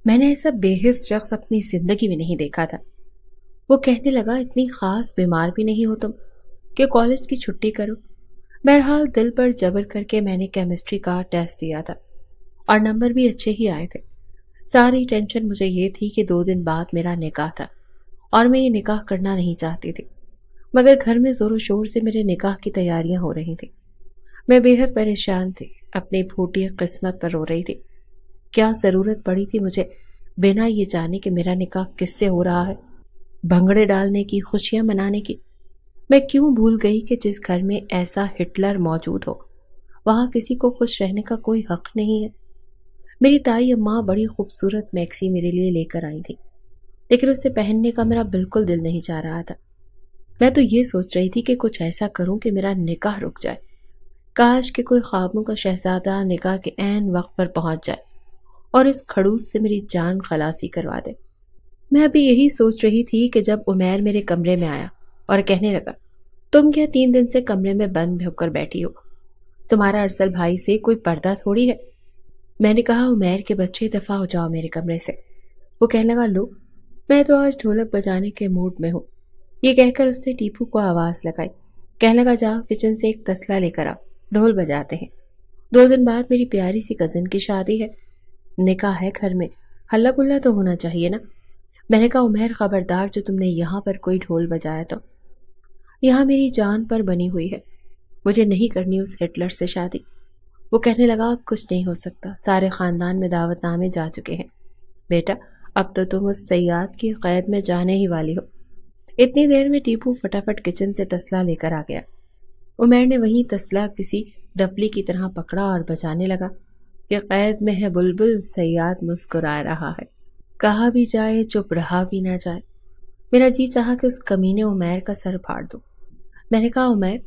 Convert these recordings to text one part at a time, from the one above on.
میں نے ایسا بے حس شخص اپنی زندگی میں نہیں دیکھا تھا۔ وہ کہنے لگا اتنی خاص بیمار بھی نہیں ہو تم کہ کالج کی چھٹی کرو۔ بہرحال دل پر جبر کر کے میں نے کیمسٹری کا ٹیسٹ دیا تھا اور نمبر بھی اچھے ہی آئے تھے۔ ساری ٹینشن مجھے یہ تھی کہ 2 دن بعد میرا نکاح تھا اور میں یہ نکاح کرنا نہیں چاہتی تھی، مگر گھر میں زور و شور سے میرے نکاح کی تیاریاں ہو رہی تھیں۔ میں بے حد پریشان تھی، اپنی پھوٹی قسمت پر رو رہی تھی۔ کیا ضرورت پڑی تھی مجھے بنا یہ جانے کہ میرا نکاح کس سے ہو رہا ہے، بھنگڑے ڈالنے کی، خوشیاں منانے کی؟ میں کیوں بھول گئی کہ جس گھر میں ایسا ہٹلر موجود ہو وہاں کسی کو خوش رہنے کا کوئی حق نہیں ہے؟ میری تائی اماں بڑی خوبصورت میکسی میرے لیے لے کر آئی تھی، لیکن اسے پہننے کا میرا بالکل دل نہیں چاہ رہا تھا۔ میں تو یہ سوچ رہی تھی کہ کچھ ایسا کروں کہ میرا نکاح رک جائے، کاش کہ کوئی خوابوں کا شہزادہ نکاح کے عین وقت پر پہنچ جائے اور اس کھڑوس سے میری جان خلاصی کروا دے۔ میں ابھی یہی سوچ رہی تھی کہ جب عمیر میرے کمرے میں آیا اور کہنے لگا، تم کیا 3 دن سے کمرے میں بند ہو کر بیٹھی ہو؟ تمہارا ارسل بھائی سے کوئی پردہ تھوڑی ہے؟ میں نے کہا، عمیر کے بچے دفع ہو جاؤ میرے کمرے سے۔ وہ کہنے لگا، لو میں تو آج ڈھولک بجانے کے موڈ میں ہوں۔ یہ کہہ کر اس نے ٹیپو کو آواز لگائی، کہنے لگا، جاؤ کچن سے ایک تسلا لے کر آؤ، ڈھول بجاتے ہیں۔ 2 دن بعد میری پیاری سی کزن کی شادی ہے، نکاح ہے گھر میں، ہلا گلا تو ہونا چاہیے نا۔ میں نے کہا، عمیر خبردار جو تم نے یہاں پر کوئی ڈھول بجایا تو یہاں میری جان پر بنی ہوئی ہے، مجھے نہیں کرنی اس ہٹلر سے شادی۔ وہ کہنے لگا، اب کچھ نہیں ہو سکتا، سارے خاندان میں دعوت نامے جا چکے ہیں بیٹا، اب تو تم اس صیاد کی قید میں جانے ہی والی ہو۔ اتنی دیر میں ٹیپو فٹافٹ کچن سے تسلا لے کر آ گیا۔ عمیر نے وہیں تسلا کسی ڈفلی کی طرح پکڑا اور بجانے لگا کہ قید میں ہے بلبل صیاد مسکرا رہا ہے، کہا بھی جائے چپ رہا بھی نہ جائے۔ میرا جی چاہا کہ اس کمینے عمیر کا سر پھاڑ دوں۔ میں نے کہا، عمیر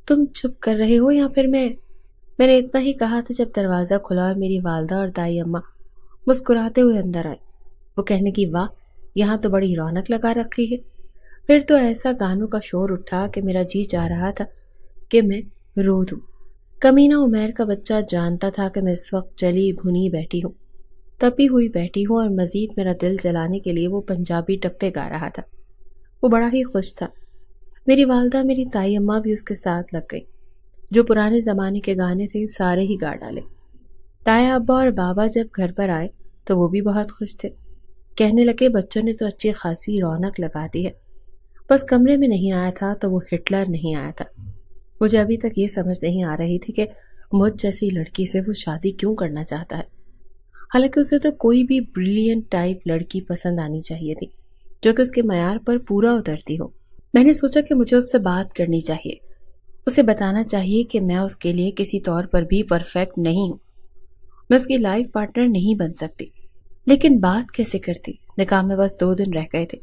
تم چپ کر رہے ہو یا پھر میں نے اتنا ہی کہا تھا جب دروازہ کھلا اور میری والدہ اور دائی اماں مسکراتے ہوئے اندر آئے۔ وہ کہنے کی، واہ یہاں تو بڑی رونق لگا رکھی ہے۔ پھر تو ایسا گانوں کا شور اٹھا کہ میرا جی چاہ رہا تھا کہ میں رو دوں۔ کمینہ عمیر کا بچہ جانتا تھا کہ میں اس وقت جلی بھنی بیٹھی ہوں، تپی ہوئی بیٹھی ہوں، اور مزید میرا دل جلانے کے لیے وہ پنجابی ٹپے گا رہا تھا۔ وہ بڑا ہی خوش تھا۔ میری والدہ، میری تائی اماں بھی اس کے ساتھ لگ گئی۔ جو پرانے زمانے کے گانے تھے سارے ہی گا ڈالے۔ تایا ابا اور بابا جب گھر پر آئے تو وہ بھی بہت خوش تھے، کہنے لگے، بچوں نے تو اچھی خاصی رونق لگا دی ہے، بس کمرے میں نہیں آیا تھا تو وہ ہٹلر نہیں آیا تھا۔ مجھے ابھی تک یہ سمجھ نہیں آ رہی تھی کہ مجھ جیسی لڑکی سے وہ شادی کیوں کرنا چاہتا ہے، حالانکہ اسے تو کوئی بھی بریلینٹ ٹائپ لڑکی پسند آنی چاہیے تھی جو کہ اس کے معیار پر پورا اترتی ہو۔ میں نے سوچا کہ مجھے اس سے بات کرنی چاہیے، اسے بتانا چاہیے کہ میں اس کے لیے کسی طور پر بھی پرفیکٹ نہیں ہوں، میں اس کی لائف پارٹنر نہیں بن سکتی۔ لیکن بات کیسے کرتی؟ نکاح میں بس 2 دن رہ گئے تھے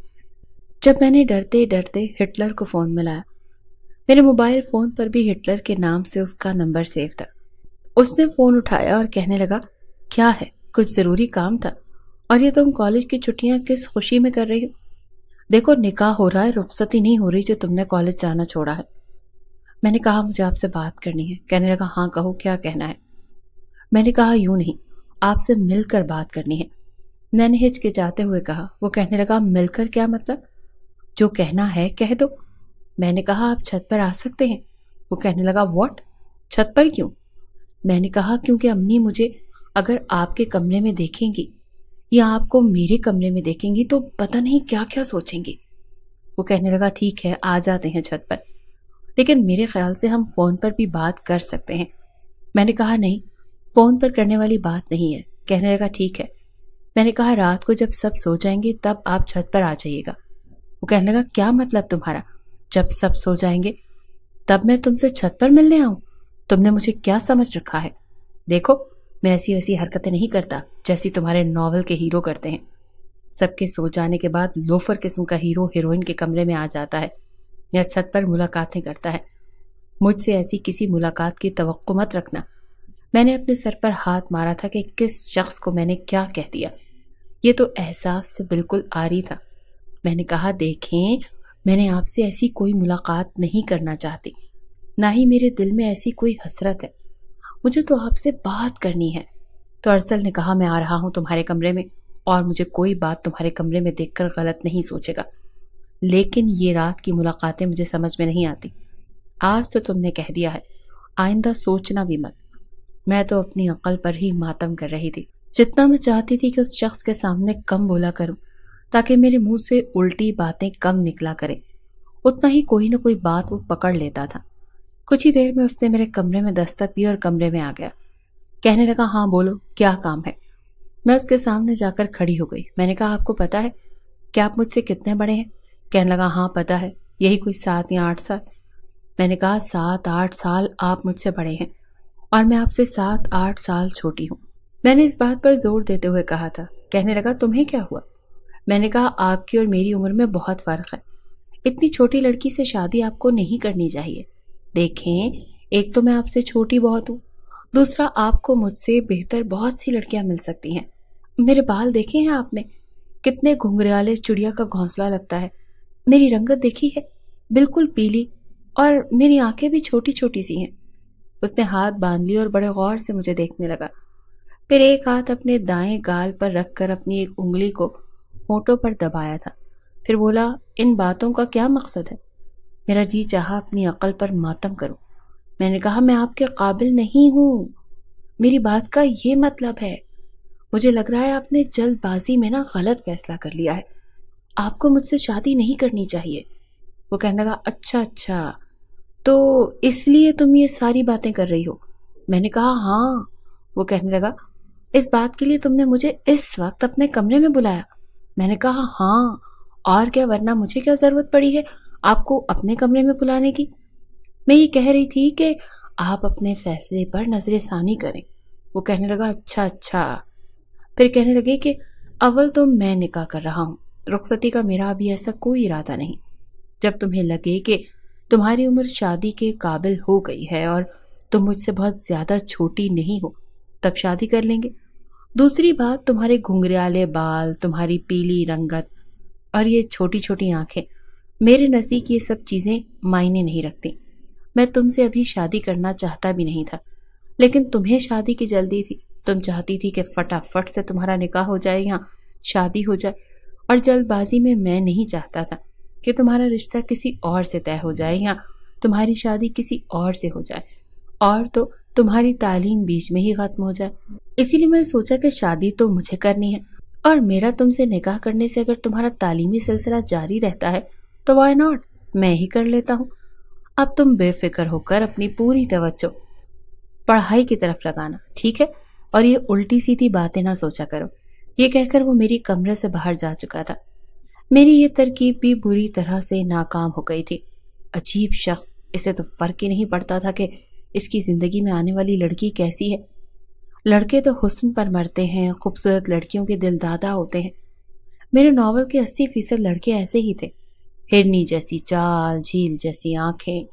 جب میں نے ڈرتے ڈرتے ہٹلر کو فون ملایا۔ میرے موبائل فون پر بھی ہٹلر کے نام سے اس کا نمبر سیو تھا۔ اس نے فون اٹھایا اور کہنے لگا، کیا ہے؟ کچھ ضروری کام تھا؟ اور یہ تم کالج کی چھٹیاں کس خوشی میں کر رہی ہو؟ دیکھو نکاح ہو رہا ہے، رخصتی نہیں ہو رہی جو تم نے کالج جانا چھوڑا ہے۔ میں نے کہا، مجھے آپ سے بات کرنی ہے۔ کہنے لگا، ہاں کہو، کیا کہنا ہے؟ میں نے کہا، یوں نہیں، آپ سے مل کر بات کرنی ہے۔ میں نے ہچکچاتے ہوئے کہا۔ وہ کہنے لگا، مل کر کیا مطلب؟ جو کہنا ہے کہہ دو۔ میں نے کہا، آپ چھت پر آ سکتے ہیں؟ وہ کہنے لگا، واٹ؟ چھت پر کیوں؟ میں نے کہا، کیونکہ امی مجھے اگر آپ کے کمرے میں دیکھیں گی یا آپ کو میرے کمرے میں دیکھیں گی تو پتہ نہیں کیا کیا سوچیں گی۔ وہ کہنے لگا، ٹھیک ہے، آ جاتے ہیں چھت پر، لیکن میرے خیال سے ہم فون پر بھی بات کر سکتے ہیں۔ میں نے کہا، نہیں، فون پر کرنے والی بات نہیں ہے۔ کہنے لگا، ٹھیک ہے۔ میں نے کہا، رات کو جب سب سو جائیں گے تب آپ چھت پر آ جائیے گا۔ وہ کہنے لگا، کیا مطلب تمہارا؟ جب سب سو جائیں گے تب میں تم سے چھت پر ملنے آؤں؟ تم نے مجھے کیا سمجھ رکھا ہے؟ دیکھو میں ایسی ویسی حرکتیں نہیں کرتا جیسی تمہارے ناول کے ہیرو کرتے ہیں۔ سب کے سو جانے کے بعد لوفر قسم کا ہیرو ہیروئن کے کمرے میں آ جاتا ہے یا چھت پر ملاقاتیں کرتا ہے۔ مجھ سے ایسی کسی ملاقات کی توقع مت رکھنا۔ میں نے اپنے سر پر ہاتھ مارا تھا کہ کس شخص کو میں نے کیا کہہ دیا۔ یہ تو احساس سے بالکل عاری تھا۔ میں نے کہا، دیکھیں میں نے آپ سے ایسی کوئی ملاقات نہیں کرنا چاہتی، نہ ہی میرے دل میں ایسی کوئی حسرت ہے، مجھے تو آپ سے بات کرنی ہے۔ تو ارسل نے کہا، میں آ رہا ہوں تمہارے کمرے میں، اور مجھے کوئی بات تمہارے کمرے میں دیکھ کر غلط نہیں سوچے گا، لیکن یہ رات کی ملاقاتیں مجھے سمجھ میں نہیں آتی۔ آج تو تم نے کہہ دیا ہے، آئندہ سوچنا بھی مت۔ میں تو اپنی عقل پر ہی ماتم کر رہی تھی۔ جتنا میں چاہتی تھی کہ اس شخص کے سامنے کم بولا کروں تاکہ میرے منہ سے الٹی باتیں کم نکلا کریں، اتنا ہی کوئی نہ کوئی بات وہ پکڑ لیتا تھا۔ کچھ ہی دیر میں اس نے میرے کمرے میں دستک دی اور کمرے میں آ گیا۔ کہنے لگا، ہاں بولو، کیا کام ہے؟ میں اس کے سامنے جا کر کھڑی ہو گئی۔ میں نے کہا، آپ کو پتا ہے کہ آپ مجھ سے کتنے بڑے ہیں؟ کہنے لگا، ہاں پتا ہے، یہی کوئی 7 یا 8 سال۔ میں نے کہا، 7-8 سال آپ مجھ سے بڑے ہیں اور میں آپ سے 7-8 سال چھوٹی ہوں۔ میں نے اس بات پر زور دیتے ہوئے کہا تھا۔ کہنے لگا، تمہیں کیا ہوا؟ میں نے کہا، آپ کی اور میری عمر میں بہت فرق ہے، اتنی چھوٹی لڑکی سے شادی آپ کو نہیں کرنی چاہیے۔ دیکھیں، ایک تو میں آپ سے چھوٹی بہت ہوں، دوسرا آپ کو مجھ سے بہتر بہت سی لڑکیاں مل سکتی ہیں۔ میرے بال دیکھے ہیں آپ نے؟ کتنے گھنگریالے چڑیا کا گھونسلہ لگتا ہے۔ میری رنگت دیکھی ہے؟ بالکل پیلی، اور میری آنکھیں بھی چھوٹی چھوٹی سی ہیں۔ اس نے ہاتھ باندھ لی اور بڑے غور سے مجھے دیکھنے لگا، پھر ایک ہاتھ اپنے دائیں گال پر رکھ کر اپنی ایک انگلی کو ہونٹوں پر دبایا تھا، پھر بولا، ان باتوں کا کیا مقصد ہے؟ میرا جی چاہا اپنی عقل پر ماتم کروں۔ میں نے کہا، میں آپ کے قابل نہیں ہوں، میری بات کا یہ مطلب ہے۔ مجھے لگ رہا ہے آپ نے جلد بازی میں غلط فیصلہ کر لیا ہے، آپ کو مجھ سے شادی نہیں کرنی چاہیے۔ وہ کہنے لگا، اچھا، تو اس لیے تم یہ ساری باتیں کر رہی ہو؟ میں نے کہا، ہاں۔ وہ کہنے لگا، اس بات کے لیے تم نے مجھے اس وقت اپنے کمرے میں بلایا؟ میں نے کہا، ہاں، اور کیا، ورنہ مجھے کیا ضرورت پڑی ہے آپ کو اپنے کمرے میں بلانے کی؟ میں یہ کہہ رہی تھی کہ آپ اپنے فیصلے پر نظر ثانی کریں۔ وہ کہنے لگا، اچھا۔ پھر کہنے لگے کہ اول تو میں نکاح کر رہا ہوں، رخصتی کا میرا ابھی ایسا کوئی ارادہ نہیں۔ جب تمہیں لگے کہ تمہاری عمر شادی کے قابل ہو گئی ہے اور تم مجھ سے بہت زیادہ چھوٹی نہیں ہو، تب شادی کر لیں گے۔ دوسری بات، تمہارے گھنگریالے بال، تمہاری پیلی رنگت اور یہ چھوٹی چھوٹی آنکھیں، میرے نزدیک یہ سب چیزیں معنی نہیں رکھتی۔ میں تم سے ابھی شادی کرنا چاہتا بھی نہیں تھا، لیکن تمہیں شادی کی جلدی تھی، تم چاہتی تھی کہ فٹافٹ سے تمہارا نکاح ہو جائے یا شادی ہو جائے، اور جلد بازی میں میں نہیں چاہتا تھا کہ تمہارا رشتہ کسی اور سے طے ہو جائے یا تمہاری شادی کسی اور سے ہو جائے، اور تو تمہاری تعلیم بیچ میں ہی ختم ہو جائے۔ اسی لیے میں نے سوچا کہ شادی تو مجھے کرنی ہے، اور میرا تم سے نکاح کرنے سے اگر تمہارا تعلیمی سلسلہ جاری رہتا ہے تو وائی ناٹ، میں ہی کر لیتا ہوں۔ اب تم بے فکر ہو کر اپنی پوری توجہ پڑھائی کی طرف لگانا، ٹھیک ہے؟ اور یہ الٹی سیدھی باتیں نہ سوچا کرو۔ یہ کہہ کر وہ میری کمرے سے باہر جا چکا تھا۔ میری یہ ترکیب بھی بری طرح سے ناکام ہو گئی تھی۔ عجیب شخص، اسے تو فرق ہی نہیں پڑتا تھا کہ اس کی زندگی میں آنے والی لڑکی کیسی ہے۔ لڑکے تو حسن پر مرتے ہیں، خوبصورت لڑکیوں کے دل دادا ہوتے ہیں۔ میرے ناول کے 80% لڑکے ایسے ہی تھے، ہرنی جیسی چال، جھیل جیسی آنکھیں،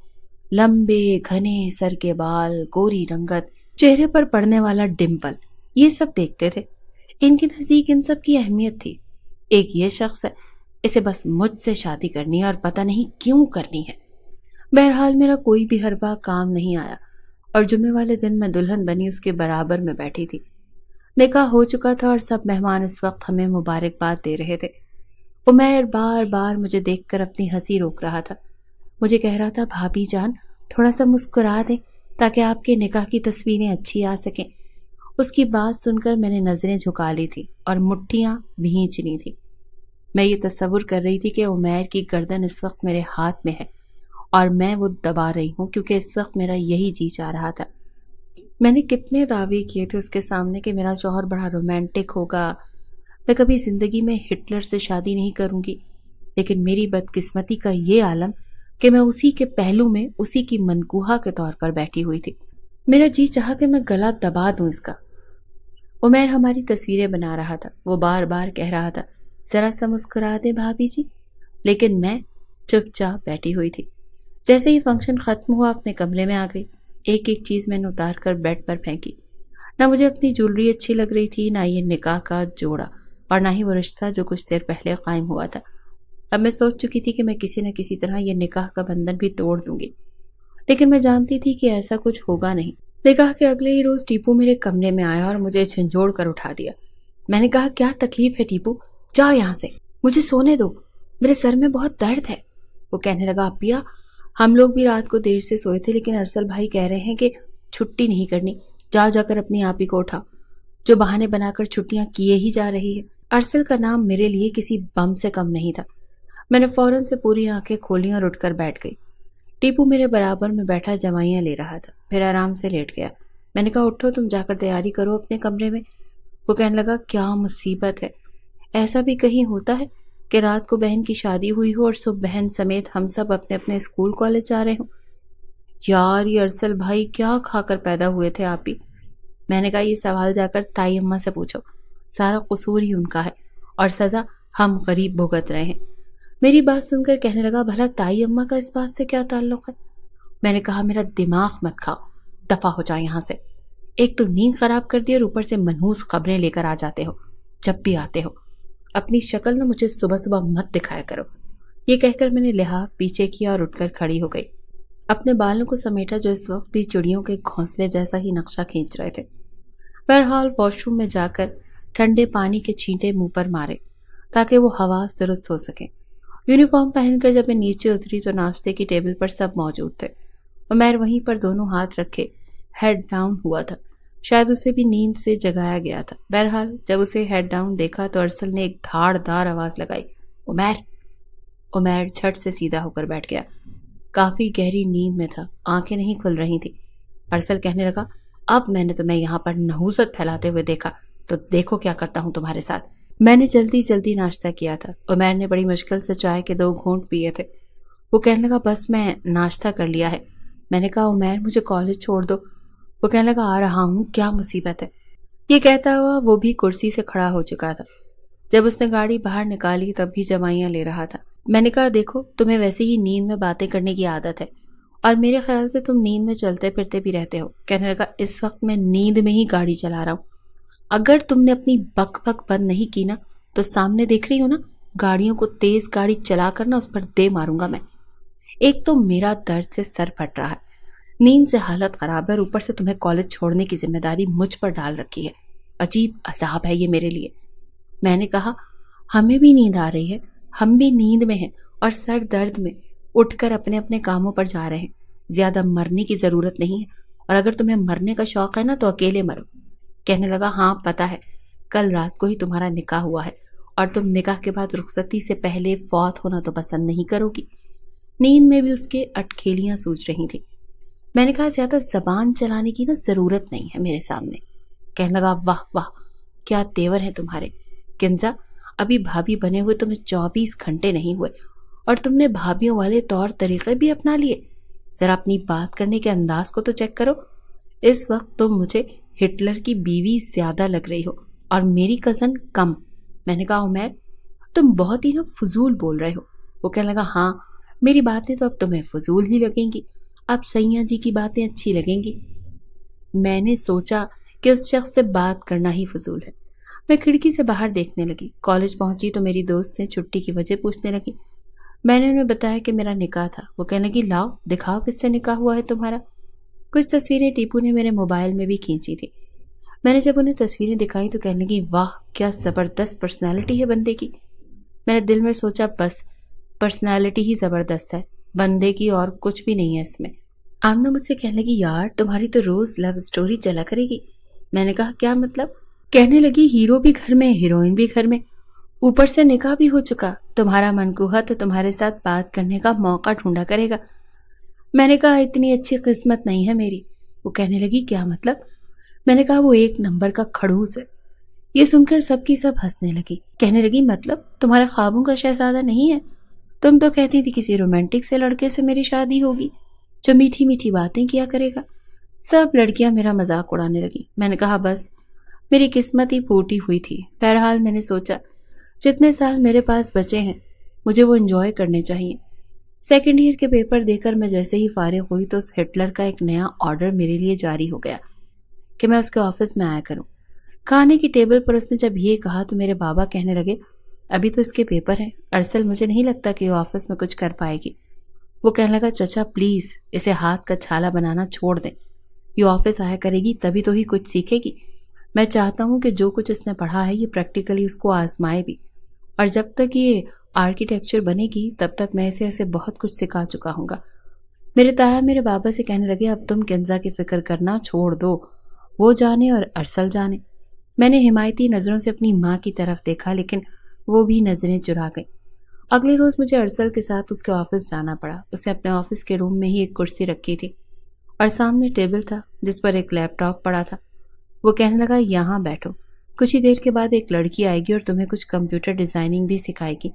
لمبے گھنے سر کے بال، گوری رنگت، چہرے پر پڑنے والا ڈمپل، یہ سب دیکھتے تھے۔ ان کے نزدیک ان سب کی اہمیت تھی۔ ایک یہ شخص ہے، اسے بس مجھ سے شادی کرنی ہے اور پتہ نہیں کیوں کرنی ہے۔ بہرحال میرا کوئی بھی حربہ کام نہیں آیا، اور جمعے والے دن میں دلہن بنی اس کے برابر میں بیٹھی تھی۔ نکاح ہو چکا تھا اور سب مہمان اس وقت ہمیں مبارکباد دے رہے تھے۔ عمیر بار بار مجھے دیکھ کر اپنی ہنسی روک رہا تھا، مجھے کہہ رہا تھا، بھابی جان تھوڑا سا مسکرا دیں تاکہ آپ کے نکاح کی تصویریں اچھی آ سکیں۔ اس کی بات سن کر میں نے نظریں جھکا لی تھی اور مٹھیاں بھینچ لی تھی۔ میں یہ تصور کر رہی تھی کہ عمیر کی گردن اس وقت میرے ہاتھ میں ہے اور میں وہ دبا رہی ہوں کیونکہ اس وقت میرا یہی جی چاہ رہا تھا۔ میں نے کتنے دعوے کیے تھے اس کے سامنے کہ میرا شوہر بڑا رومانٹک ہوگا، میں کبھی زندگی میں ہٹلر سے شادی نہیں کروں گی، لیکن میری بدقسمتی کا یہ عالم کہ میں اسی کے پہلو میں اسی کی منکوہا کے طور پر بیٹھی ہوئی تھی۔ میرا جی چاہا کہ میں گلا دبا دوں اس کا۔ عمیر ہماری تصویریں بنا رہا تھا، وہ بار بار کہہ رہا تھا، ذرا سا مسکرا دے بھابی جی، لیکن میں چپ چاپ بیٹھی ہوئی تھی۔ جیسے ہی فنکشن ختم ہوا اپنے کمرے میں آ گئی، ایک ایک چیز میں نے اتار کر بیڈ پر پھینکی۔ نہ مجھے اپنی جولری اچھی لگ رہی تھی، نہ یہ نکاح کا جوڑا، اور نہ ہی وہ رشتہ جو کچھ دیر پہلے قائم ہوا تھا۔ اب میں سوچ چکی تھی کہ میں کسی نہ کسی طرح یہ نکاح کا بندھن بھی توڑ دوں گی، لیکن میں جانتی تھی کہ ایسا کچھ ہوگا نہیں۔ نکاح کے اگلے ہی روز ٹیپو میرے کمرے میں آیا اور مجھے جھنجھوڑ کر اٹھا دیا۔ میں نے کہا کیا تکلیف ہے ٹیپو، جاؤ یہاں سے، مجھے سونے دو، میرے سر میں بہت درد ہے۔ وہ کہنے لگا اپیا ہم لوگ بھی رات کو دیر سے سوئے تھے، لیکن ارسل بھائی کہہ رہے ہیں کہ چھٹی نہیں کرنی، جا کر اپنی آپ ہی کو اٹھاؤ، جو بہانے بنا کر چھٹیاں کیے ہی جا رہی ہے۔ ارسل کا نام میرے لیے کسی بم سے کم نہیں تھا۔ میں نے فوراً سے پوری آنکھیں کھولی اور اٹھ کر بیٹھ گئی۔ ٹیپو میرے برابر میں بیٹھا جوائیاں لے رہا تھا، پھر آرام سے لیٹ گیا۔ میں نے کہا اٹھو، تم جا کر تیاری کرو اپنے کمرے میں۔ وہ کہنے لگا کیا مصیبت ہے، ایسا بھی کہیں ہوتا ہے کہ رات کو بہن کی شادی ہوئی ہو اور صبح بہن سمیت ہم سب اپنے اپنے اسکول کالج جا رہے ہوں؟ یار یہ ارسل بھائی کیا کھا کر پیدا ہوئے تھے آپ ہی؟ میں نے کہا یہ سوال جا کر تائی اماں سے پوچھو، سارا قصور ہی ان کا ہے اور سزا ہم غریب بھگت رہے ہیں۔ میری بات سن کر کہنے لگا بھلا تائی اماں کا اس بات سے کیا تعلق ہے؟ میں نے کہا میرا دماغ مت کھاؤ، دفع ہو جاؤ یہاں سے، ایک تو نیند خراب کر دی اور اوپر سے منحوس خبریں لے کر آ جاتے ہو جب بھی آتے ہو، اپنی شکل نہ مجھے صبح صبح مت دکھایا کرو۔ یہ کہہ کر میں نے لحاف پیچھے کیا اور اٹھ کر کھڑی ہو گئی، اپنے بالوں کو سمیٹا جو اس وقت بھی چڑیوں کے گھونسلے جیسا ہی نقشہ کھینچ رہے تھے۔ بہرحال واش روم میں جا کر ٹھنڈے پانی کے چھینٹے منہ پر مارے تاکہ وہ حواس درست ہو سکیں۔ یونیفارم پہن کر جب میں نیچے اتری تو ناشتے کی ٹیبل پر سب موجود تھے۔ عمیر وہیں پر دونوں ہاتھ رکھے ہیڈ ڈاؤن ہوا تھا، شاید اسے بھی نیند سے جگایا گیا تھا۔ بہرحال جب اسے ہیڈ ڈاؤن دیکھا تو ارسل نے ایک دھاڑ دار آواز لگائی، عمیر۔ عمیر جھٹ سے سیدھا ہو کر بیٹھ گیا، کافی گہری نیند میں تھا، آنکھیں نہیں کھل رہی تھی۔ ارسل کہنے لگا اب میں نے تمہیں یہاں پر نحوست پھیلاتے ہوئے دیکھا تو دیکھو کیا کرتا ہوں تمہارے ساتھ۔ میں نے جلدی جلدی ناشتہ کیا تھا، عمیر نے بڑی مشکل سے چائے کے 2 گھونٹ پیے تھے۔ وہ کہنے لگا بس میں ناشتہ کر لیا ہے۔ میں نے کہا عمیر مجھے کالج چھوڑ دو۔ وہ کہنے لگا آ رہا ہوں، کیا مصیبت ہے؟ یہ کہتا ہوا وہ بھی کرسی سے کھڑا ہو چکا تھا۔ جب اس نے گاڑی باہر نکالی تب بھی جوائیاں لے رہا تھا۔ میں نے کہا دیکھو تمہیں ویسے ہی نیند میں باتیں کرنے کی عادت ہے اور میرے خیال سے تم نیند میں چلتے پھرتے بھی رہتے ہو۔ کہنے لگا اس وقت میں نیند میں ہی گاڑی چلا رہا ہوں، اگر تم نے اپنی بک بک بند نہیں کی نا تو سامنے دیکھ رہی ہو نا گاڑیوں کو، تیز گاڑی چلا کر نا اس پر دے ماروں گا میں۔ ایک تو میرا درد سے سر پھٹ رہا ہے، نیند سے حالت خراب ہے اور اوپر سے تمہیں کالج چھوڑنے کی ذمہ داری مجھ پر ڈال رکھی ہے، عجیب عذاب ہے یہ میرے لیے۔ میں نے کہا ہمیں بھی نیند آ رہی ہے، ہم بھی نیند میں ہیں اور سر درد میں اٹھ کر اپنے اپنے کاموں پر جا رہے ہیں، زیادہ مرنے کی ضرورت نہیں ہے، اور اگر تمہیں مرنے کا شوق ہے نا تو اکیلے مرو۔ کہنے لگا ہاں پتہ ہے، کل رات کو ہی تمہارا نکاح ہوا ہے اور تم نکاح کے بعد رخصتی سے پہلے فوت ہونا تو پسند نہیں کرو گی۔ نیند میں بھی اس کے اٹکھیلیاں سوچ رہی تھی۔ میں نے کہا زیادہ زبان چلانے کی نا ضرورت نہیں ہے میرے سامنے۔ کہنے لگا واہ واہ کیا تیور ہیں تمہارے کنزا، ابھی بھابھی بنے ہوئے تمہیں 24 گھنٹے نہیں ہوئے اور تم نے بھابھیوں والے طور طریقے بھی اپنا لیے۔ ذرا اپنی بات کرنے کے انداز کو تو چیک کرو، اس وقت تم مجھے ہٹلر کی بیوی زیادہ لگ رہی ہو اور میری کزن کم۔ میں نے کہا عمیر تم بہت ہی نا فضول بول رہے ہو۔ وہ کہنے لگا ہاں میری باتیں تو اب تمہیں فضول ہی لگیں گی، اب سیاں جی کی باتیں اچھی لگیں گی۔ میں نے سوچا کہ اس شخص سے بات کرنا ہی فضول ہے۔ میں کھڑکی سے باہر دیکھنے لگی۔ کالج پہنچی تو میری دوست سے چھٹی کی وجہ پوچھنے لگی۔ میں نے انہیں بتایا کہ میرا نکاح تھا۔ وہ کہنے لگی لاؤ دکھاؤ کس سے نکاح ہوا ہے تمہارا۔ کچھ تصویریں ٹیپو نے میرے موبائل میں بھی کھینچی تھی۔ میں نے جب انہیں تصویریں دکھائی تو کہنے لگی واہ کیا زبردست پرسنالٹی ہے بندے کی۔ میں نے دل میں سوچا بس پرسنالٹی ہی زبردست ہے بندے کی، اور کچھ بھی نہیں ہے اس میں۔ آمنہ مجھ سے کہنے لگی یار تمہاری تو روز لو سٹوری چلا کرے گی۔ میں نے کہا کیا مطلب؟ کہنے لگی ہیرو بھی گھر میں، ہیروئن بھی گھر میں، اوپر سے نکاح بھی ہو چکا، تمہارا منکوہا تو تمہارے ساتھ بات کرنے کا موقع ڈھونڈا کرے گا۔ میں نے کہا اتنی اچھی قسمت نہیں ہے میری۔ وہ کہنے لگی کیا مطلب؟ میں نے کہا وہ 1 نمبر کا کھڑوس ہے۔ یہ سن کر سب کی سب ہنسنے لگی۔ کہنے لگی مطلب تمہارے خوابوں کا شہزادہ نہیں ہے؟ تم تو کہتی تھی کسی رومانٹک سے لڑکے سے میری شادی ہوگی جو میٹھی میٹھی باتیں کیا کرے گا۔ سب لڑکیاں میرا مذاق اڑانے لگی۔ میں نے کہا بس میری قسمت ہی پھوٹی ہوئی تھی۔ بہرحال میں نے سوچا جتنے سال میرے پاس بچے ہیں مجھے وہ انجوائے کرنے چاہیے۔ سیکنڈ ایئر کے پیپر دے کر میں جیسے ہی فارغ ہوئی تو اس ہٹلر کا ایک نیا آرڈر میرے لیے جاری ہو گیا کہ میں اس کے آفس میں آیا کروں۔ کھانے کی ٹیبل پر اس نے جب یہ کہا تو میرے بابا کہنے لگے ابھی تو اس کے پیپر ہیں، ارسل مجھے نہیں لگتا کہ وہ آفس میں کچھ کر پائے گی۔ وہ کہنے لگا چچا پلیز اسے ہاتھ کا چھالا بنانا چھوڑ دیں، یہ آفس آیا کرے گی تبھی تو ہی کچھ سیکھے گی، میں چاہتا ہوں کہ جو کچھ اس نے پڑھا ہے یہ پریکٹیکلی اس کو آزمائے بھی، اور جب تک یہ آرکیٹیکچر بنے گی تب تک میں اسے بہت کچھ سکھا چکا ہوں گا۔ میرے تایا میرے بابا سے کہنے لگے، اب تم کنزا کی فکر کرنا چھوڑ دو، وہ جانے اور ارسل جانے۔ میں نے حمایتی نظروں سے اپنی ماں کی طرف دیکھا، لیکن وہ بھی نظریں چرا گئی۔ اگلے روز مجھے ارسل کے ساتھ اس کے آفس جانا پڑا۔ اس نے اپنے آفس کے روم میں ہی ایک کرسی رکھی تھی اور سامنے ٹیبل تھا جس پر ایک لیپ ٹاپ پڑا تھا۔ وہ کہنے لگا، یہاں بیٹھو، کچھ ہی دیر کے بعد ایک لڑکی آئے گی اور تمہیں کچھ کمپیوٹر ڈیزائننگ بھی سکھائے گی۔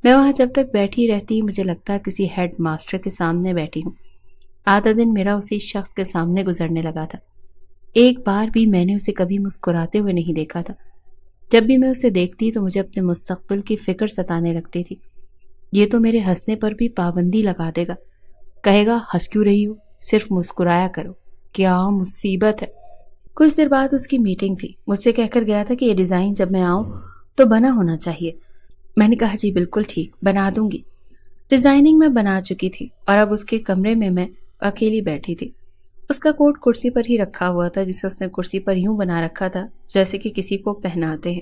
میں وہاں جب تک بیٹھی رہتی مجھے لگتا کسی ہیڈ ماسٹر کے سامنے بیٹھی ہوں۔ آدھا دن میرا اسی شخص کے سامنے گزرنے لگا تھا۔ ایک بار بھی میں نے اسے کبھی مسکراتے ہوئے نہیں دیکھا تھا۔ جب بھی میں اسے دیکھتی تو مجھے اپنے مستقبل کی فکر ستانے لگتی تھی۔ یہ تو میرے ہنسنے پر بھی پابندی لگا دے گا، کہے گا ہنس کیوں رہی ہو، صرف مسکرایا کرو، کیا مصیبت ہے۔ کچھ دیر بعد اس کی میٹنگ تھی۔ مجھ سے کہہ کر گیا تھا کہ یہ ڈیزائن جب میں آؤں تو بنا ہونا چاہیے۔ میں نے کہا جی بالکل ٹھیک، بنا دوں گی۔ ڈیزائننگ میں بنا چکی تھی اور اب اس کے کمرے میں اکیلی بیٹھی تھی۔ اس کا کوٹ کرسی پر ہی رکھا ہوا تھا، جسے اس نے کرسی پر یوں بنا رکھا تھا جیسے کہ کسی کو پہناتے ہیں۔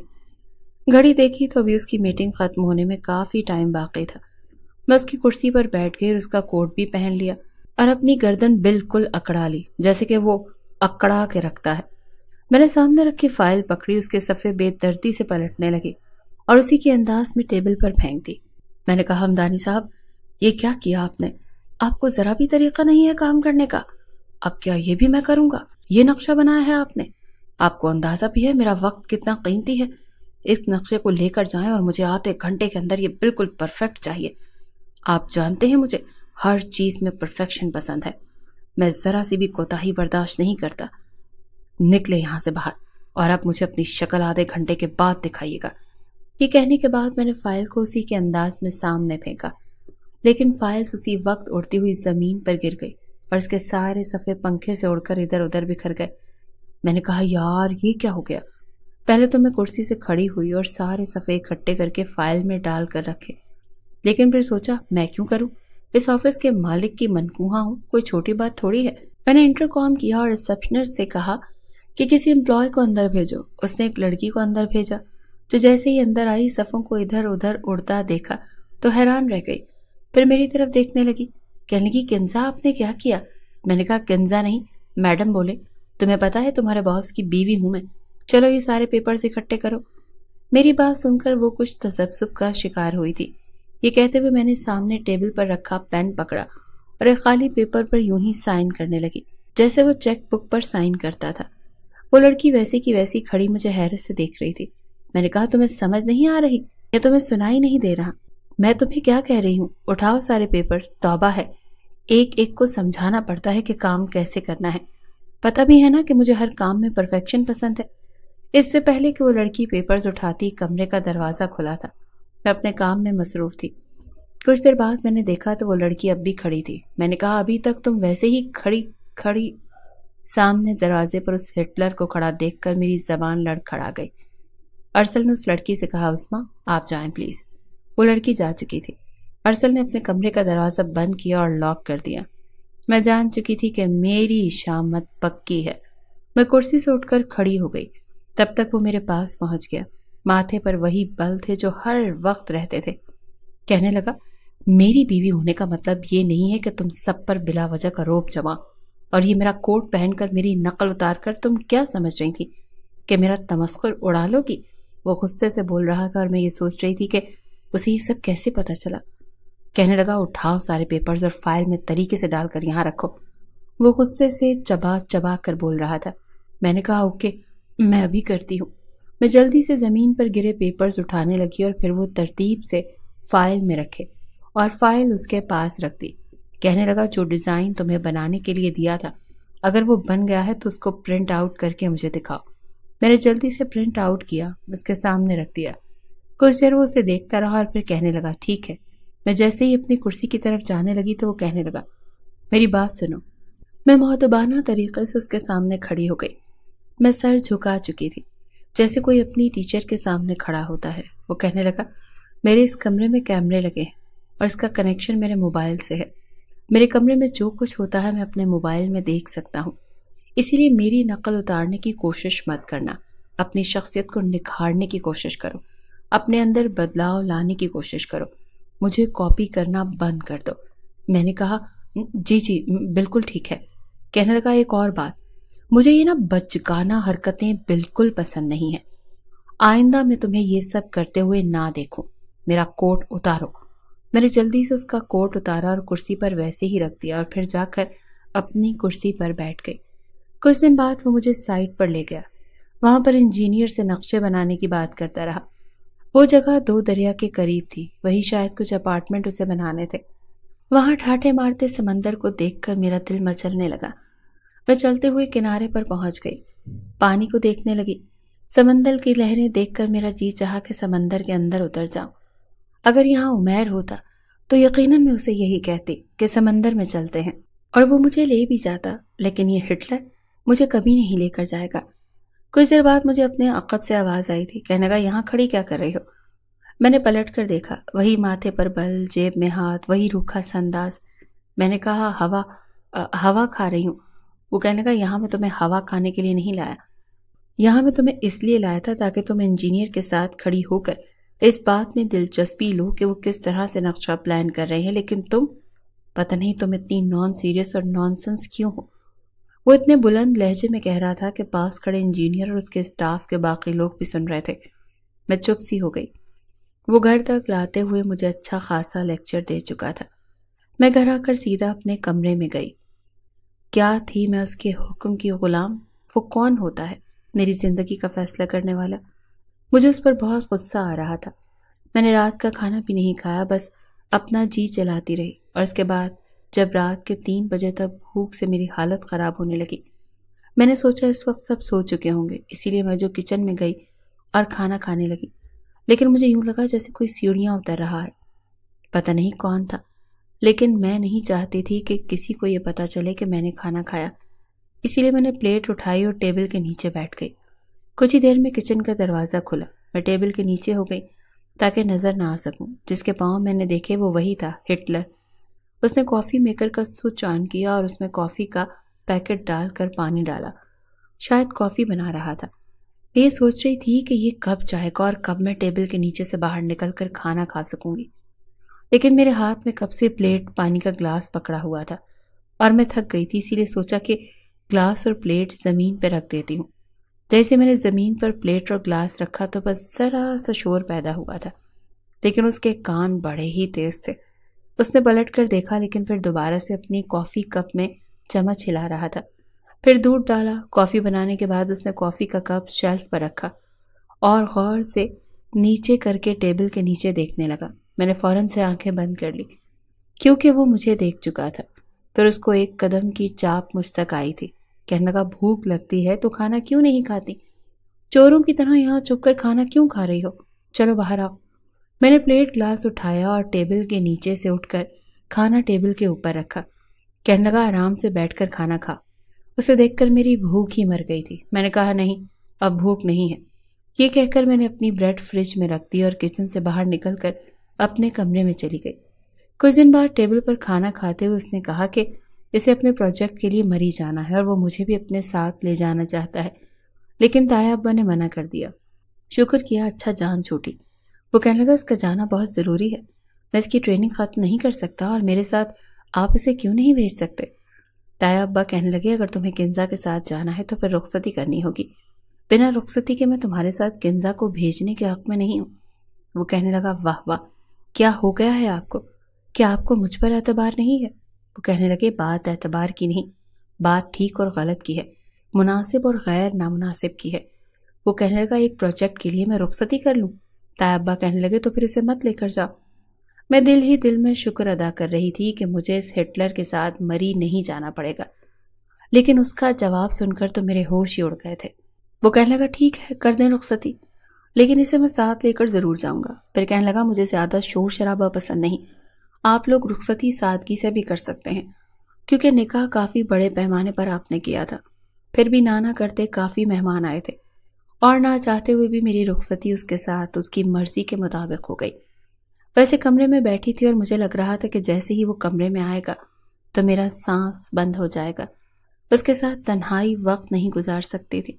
گھڑی دیکھی تو ابھی اس کی میٹنگ ختم ہونے میں کافی ٹائم باقی تھا۔ میں اس کی کرسی پر بیٹھ گئی اور اس کا کوٹ بھی پہن لیا اور اپنی گردن بالکل اکڑا لی جیسے کہ وہ اکڑا کے رکھتا ہے۔ میں نے سامنے رکھی فائل پکڑی، اس کے صفحے بے ترتیب سے پلٹنے لگی اور اسی کے انداز میں ٹیبل پر پھینک دی۔ میں نے کہا، ہمدانی صاحب یہ کیا کیا آپ نے؟ آپ کو ذرا بھی طریقہ نہیں ہے کام کرنے کا؟ اب کیا یہ بھی میں کروں گا؟ یہ نقشہ بنایا ہے آپ نے؟ آپ کو اندازہ بھی ہے میرا وقت کتنا قیمتی ہے؟ اس نقشے کو لے کر جائیں اور مجھے آتے گھنٹے کے اندر یہ بالکل پرفیکٹ چاہیے۔ آپ جانتے ہیں مجھے ہر چیز میں پرفیکشن پسند ہے، میں ذرا سی بھی کوتاہی برداشت نہیں کرتا۔ نکلے یہاں سے باہر اور اب مجھے اپنی شکل آدھے گھنٹے کے بعد دکھائیے گا۔ یہ کہنے کے بعد میں نے فائل کو اسی کے انداز میں سامنے پھینکا، لیکن فائلز اسی وقت اڑتی ہوئی زمین پر گر گئی اور اس کے سارے صفحے پنکھے سے اڑ کر ادھر ادھر بکھر گئے۔ میں نے کہا، یار یہ کیا ہو گیا؟ پہلے تو میں کرسی سے کھڑی ہوئی اور سارے صفحے اکٹھے کر کے فائل میں ڈال کر رکھے، لیکن پھر سوچا میں کیوں کروں، اس آفس کے مالک کی منکوہاں ہوں، کوئی چھوٹی بات تھوڑی ہے۔ میں نے انٹر کام کیا اور ریسپشنسٹ سے کہا کہ کسی امپلائی کو اندر بھیجو۔ اس نے ایک لڑکی کو اندر بھیجا جو جیسے ہی اندر آئی صفوں کو ادھر ادھر اڑتا دیکھا تو حیران رہ گئی، پھر میری طرف دیکھنے لگی، کہنے لگی، کنزا آپ نے کیا کیا؟ میں نے کہا، کنزا نہیں، میڈم بولے، تمہیں پتا ہے تمہارے باس کی بیوی ہوں میں، چلو یہ سارے پیپرز اکٹھے کرو۔ میری بات سن کر وہ کچھ تذبذب کا شکار ہوئی تھی۔ یہ کہتے ہوئے میں نے سامنے ٹیبل پر رکھا پین پکڑا اور ایک خالی پیپر پر یوں ہی سائن کرنے لگی جیسے وہ چیک بک پر سائن کرتا تھا۔ وہ لڑکی ویسی کی ویسی کھڑی مجھے حیرت سے دیکھ رہی تھی۔ میں نے کہا، تمہیں سمجھ نہیں آ رہی یا تمہیں سنائی نہیں دے رہا؟ میں تمہیں کیا کہہ رہی ہوں، اٹھاؤ سارے پیپرز۔ توبہ ہے، ایک ایک کو سمجھانا پڑتا ہے کہ کام کیسے کرنا ہے، پتہ بھی ہے نا کہ مجھے ہر کام میں پرفیکشن پسند ہے۔ اس سے پہلے کہ وہ لڑکی پیپرز اٹھاتی کمرے کا دروازہ کھلا تھا۔ میں اپنے کام میں مصروف تھی۔ کچھ دیر بعد میں نے دیکھا تو وہ لڑکی اب بھی کھڑی تھی۔ میں نے کہا، ابھی تک تم ویسے ہی کھڑی۔ سامنے دروازے پر اس ہٹلر کو کھڑا دیکھ کر میری زبان لڑکھڑا گئی۔ ارسل نے اس لڑکی سے کہا، عظمیٰ آپ جائیں پلیز۔ وہ لڑکی جا چکی تھی۔ ارسل نے اپنے کمرے کا دروازہ بند کیا اور لاک کر دیا۔ میں جان چکی تھی کہ میری شامت پکی ہے۔ میں کرسی سے اٹھ کر کھڑی ہو گئی۔ تب تک وہ میرے پاس پہنچ گیا۔ ماتھے پر وہی بل تھے جو ہر وقت رہتے تھے۔ کہنے لگا، میری بیوی ہونے کا مطلب یہ نہیں ہے کہ تم سب پر بلا وجہ کا روب جماؤ، اور یہ میرا کوٹ پہن کر میری نقل اتار کر تم کیا سمجھ رہی تھی کہ میرا تمسخر اڑا لو گی؟ وہ غصے سے بول رہا تھا اور میں یہ سوچ رہی تھی کہ اسے یہ سب کیسے پتا چلا۔ کہنے لگا، اٹھاؤ سارے پیپرز اور فائل میں طریقے سے ڈال کر یہاں رکھو۔ وہ غصے سے چبا چبا کر بول رہا تھا۔ میں نے کہا، اوکے میں ابھی کرتی ہوں۔ میں جلدی سے زمین پر گرے پیپرز اٹھانے لگی اور پھر وہ ترتیب سے فائل میں رکھے اور فائل اس کے پاس رکھ دی۔ کہنے لگا، جو ڈیزائن تمہیں بنانے کے لیے دیا تھا اگر وہ بن گیا ہے تو اس کو پرنٹ آؤٹ کر کے مجھے دکھاؤ۔ میں نے جلدی سے پرنٹ آؤٹ کیا، اس کے سامنے رکھ دیا۔ کچھ دیر وہ اسے دیکھتا رہا اور پھر کہنے لگا، ٹھیک ہے۔ میں جیسے ہی اپنی کرسی کی طرف جانے لگی تو وہ کہنے لگا، میری بات سنو۔ میں مؤدبانہ طریقے سے اس کے سامنے کھڑی ہو گئی۔ میں سر جھکا چکی تھی جیسے کوئی اپنی ٹیچر کے سامنے کھڑا ہوتا ہے۔ وہ کہنے لگا، میرے اس کمرے میں کیمرے لگے ہیں اور اس کا کنیکشن میرے موبائل سے ہے۔ میرے کمرے میں جو کچھ ہوتا ہے میں اپنے موبائل میں دیکھ سکتا ہوں۔ اسی لیے میری نقل اتارنے کی کوشش مت کرنا، اپنی شخصیت کو نکھارنے کی کوشش کرو، اپنے اندر بدلاؤ لانے کی کوشش کرو، مجھے کاپی کرنا بند کر دو۔ میں نے کہا جی جی بالکل ٹھیک ہے۔ کہنے لگا ایک اور بات، مجھے یہ بچگانہ حرکتیں بالکل پسند نہیں ہیں، آئندہ میں تمہیں یہ سب کرتے ہوئے نہ دیکھوں، میرا کوٹ اتارو۔ میں نے جلدی سے اس کا کوٹ اتارا اور کرسی پر ویسے ہی رکھ دیا اور پھر جا کر اپنی کرسی پر بیٹھ گئی۔ کچھ دن بعد وہ مجھے سائٹ پر لے گیا، وہاں پر انجینئر سے نقشے بنانے کی بات کرتا رہا۔ وہ جگہ 2 دریا کے قریب تھی، وہی شاید کچھ اپارٹمنٹ اسے بنانے تھے۔ وہاں ٹھاٹھے مارتے سمندر کو دیکھ کر میرا دل مچلنے لگا۔ میں چلتے ہوئے کنارے پر پہنچ گئی، پانی کو دیکھنے لگی۔ سمندر کی لہریں دیکھ کر میرا جی چاہا کہ سمندر کے اندر اتر جاؤں۔ اگر یہاں عمیر ہوتا تو یقیناً میں اسے یہی کہتی کہ سمندر میں چلتے ہیں، اور وہ مجھے لے بھی جاتا، لیکن یہ ہٹلر مجھے کبھی نہیں لے کر جائے گا۔ کچھ دیر بعد مجھے اپنے عقب سے آواز آئی تھی، کہنے لگا یہاں کھڑی کیا کر رہی ہو؟ میں نے پلٹ کر دیکھا، وہی ماتھے پر بل، جیب میں ہاتھ، وہی روکھا سا انداز۔ میں نے کہا ہوا کھا رہی ہوں۔ وہ کہنے لگا یہاں میں تمہیں ہوا کھانے کے لیے نہیں لایا، یہاں میں تمہیں اس لیے لایا تھا تاکہ تم انجینئر کے ساتھ کھڑی ہو کر اس بات میں دلچسپی لو کہ وہ کس طرح سے نقشہ پلان کر رہے ہیں، لیکن تم پتہ نہیں تم اتنی نان سیریس اور نان سنس کیوں ہو۔ وہ اتنے بلند لہجے میں کہہ رہا تھا کہ پاس کھڑے انجینئر اور اس کے اسٹاف کے باقی لوگ بھی سن رہے تھے۔ میں چپ سی ہو گئی۔ وہ گھر تک لاتے ہوئے مجھے اچھا خاصا لیکچر دے چکا تھا۔ میں گھر آ کر سیدھا اپنے کمرے میں گئی۔ کیا تھی میں اس کے حکم کی غلام؟ وہ کون ہوتا ہے میری زندگی کا فیصلہ کرنے والا؟ مجھے اس پر بہت غصہ آ رہا تھا۔ میں نے رات کا کھانا بھی نہیں کھایا، بس اپنا جی چلاتی رہی، اور اس کے بعد جب رات کے 3 بجے تک بھوک سے میری حالت خراب ہونے لگی، میں نے سوچا اس وقت سب سو چکے ہوں گے، اسی لیے میں جو کچن میں گئی اور کھانا کھانے لگی، لیکن مجھے یوں لگا جیسے کوئی سیڑھیاں اتر رہا ہے۔ پتہ نہیں کون تھا، لیکن میں نہیں چاہتی تھی کہ کسی کو یہ پتہ چلے کہ میں نے کھانا کھایا، اسی لیے میں نے پلیٹ اٹھائی اور ٹیبل کے نیچے بیٹھ گئی۔ کچھ ہی دیر میں کچن کا دروازہ کھلا، میں ٹیبل کے نیچے ہو گئی تاکہ نظر نہ آ سکوں۔ جس کے پاؤں میں نے دیکھے وہ وہی تھا، ہٹلر۔ اس نے کافی میکر کا سوئچ آن کیا اور اس میں کافی کا پیکٹ ڈال کر پانی ڈالا، شاید کافی بنا رہا تھا۔ میں یہ سوچ رہی تھی کہ یہ کب جائے گا اور کب میں ٹیبل کے نیچے سے باہر نکل کر کھانا کھا سکوں گی، لیکن میرے ہاتھ میں کب سے پلیٹ پانی کا گلاس پکڑا ہوا تھا اور میں تھک گئی تھی، اسی لیے سوچا کہ گلاس اور پلیٹ زمین پہ رکھ دیتی ہوں۔ جیسے میں نے زمین پر پلیٹ اور گلاس رکھا تو بس ذرا سا شور پیدا ہوا تھا، لیکن اس کے کان بڑے ہی تیز تھے۔ اس نے پلٹ کر دیکھا، لیکن پھر دوبارہ سے اپنی کافی کپ میں چمچ ہلا رہا تھا۔ پھر دودھ ڈالا۔ کافی بنانے کے بعد اس نے کافی کا کپ شیلف پر رکھا اور غور سے نیچے کر کے ٹیبل کے نیچے دیکھنے لگا۔ میں نے فوراً سے آنکھیں بند کر لی کیونکہ وہ مجھے دیکھ چکا تھا۔ پھر اس کو ایک قدم کی چاپ مجھ تک آئی تھی۔ کہنے لگا بھوک لگتی ہے تو کھانا کیوں نہیں کھاتی؟ چوروں کی طرح یہاں چھپ کر کھانا کیوں کھا رہی ہو؟ چلو باہر آؤ۔ میں نے پلیٹ گلاس اٹھایا اور ٹیبل کے نیچے سے اٹھ کر کھانا ٹیبل کے اوپر رکھا۔ کہنے لگا آرام سے بیٹھ کر کھانا کھا۔ اسے دیکھ کر میری بھوک ہی مر گئی تھی۔ میں نے کہا نہیں، اب بھوک نہیں ہے۔ یہ کہہ کر میں نے اپنی بریڈ فریج میں رکھ دی اور کچن سے باہر نکل کر اپنے کمرے میں چلی گئی۔ کچھ دن بعد ٹیبل پر کھانا کھاتے ہوئے اس نے کہا کہ اسے اپنے پروجیکٹ کے لیے مری جانا ہے اور وہ مجھے بھی اپنے ساتھ لے جانا چاہتا ہے، لیکن تایا ابا نے منع کر دیا۔ شکر کیا اچھا جان چھوٹی۔ وہ کہنے لگا اس کا جانا بہت ضروری ہے، میں اس کی ٹریننگ ختم نہیں کر سکتا اور میرے ساتھ آپ اسے کیوں نہیں بھیج سکتے؟ تایا ابا کہنے لگے اگر تمہیں کنزا کے ساتھ جانا ہے تو پھر رخصتی کرنی ہوگی، بنا رخصتی کے میں تمہارے ساتھ کنزا کو بھیجنے کے حق میں نہیں ہوں۔ وہ کہنے لگا واہ واہ، کیا ہو گیا ہے آپ کو؟ کیا آپ کو مجھ پر اعتبار نہیں ہے؟ وہ کہنے لگے بات اعتبار کی نہیں، بات ٹھیک اور غلط کی ہے، مناسب اور غیر نامناسب کی ہے۔ وہ کہنے لگا ایک پروجیکٹ کے لیے میں رخصتی کر لوں؟ تایا ابا کہنے لگے تو پھر اسے مت لے کر جاؤ۔ میں دل ہی دل میں شکر ادا کر رہی تھی کہ مجھے اس ہٹلر کے ساتھ مری نہیں جانا پڑے گا، لیکن اس کا جواب سن کر تو میرے ہوش ہی اڑ گئے تھے۔ وہ کہنے لگا ٹھیک ہے کر دیں رخصتی، لیکن اسے میں ساتھ لے کر ضرور جاؤں گا۔ پھر کہنے لگا مجھے زیادہ شور شرابہ پسند نہیں، آپ لوگ رخصتی سادگی سے بھی کر سکتے ہیں، کیونکہ نکاح کافی بڑے پیمانے پر آپ نے کیا تھا۔ پھر بھی نانا کرتے کافی مہمان آئے تھے اور نہ چاہتے ہوئے بھی میری رخصتی اس کے ساتھ اس کی مرضی کے مطابق ہو گئی۔ ویسے کمرے میں بیٹھی تھی اور مجھے لگ رہا تھا کہ جیسے ہی وہ کمرے میں آئے گا تو میرا سانس بند ہو جائے گا۔ اس کے ساتھ تنہائی وقت نہیں گزار سکتی تھی۔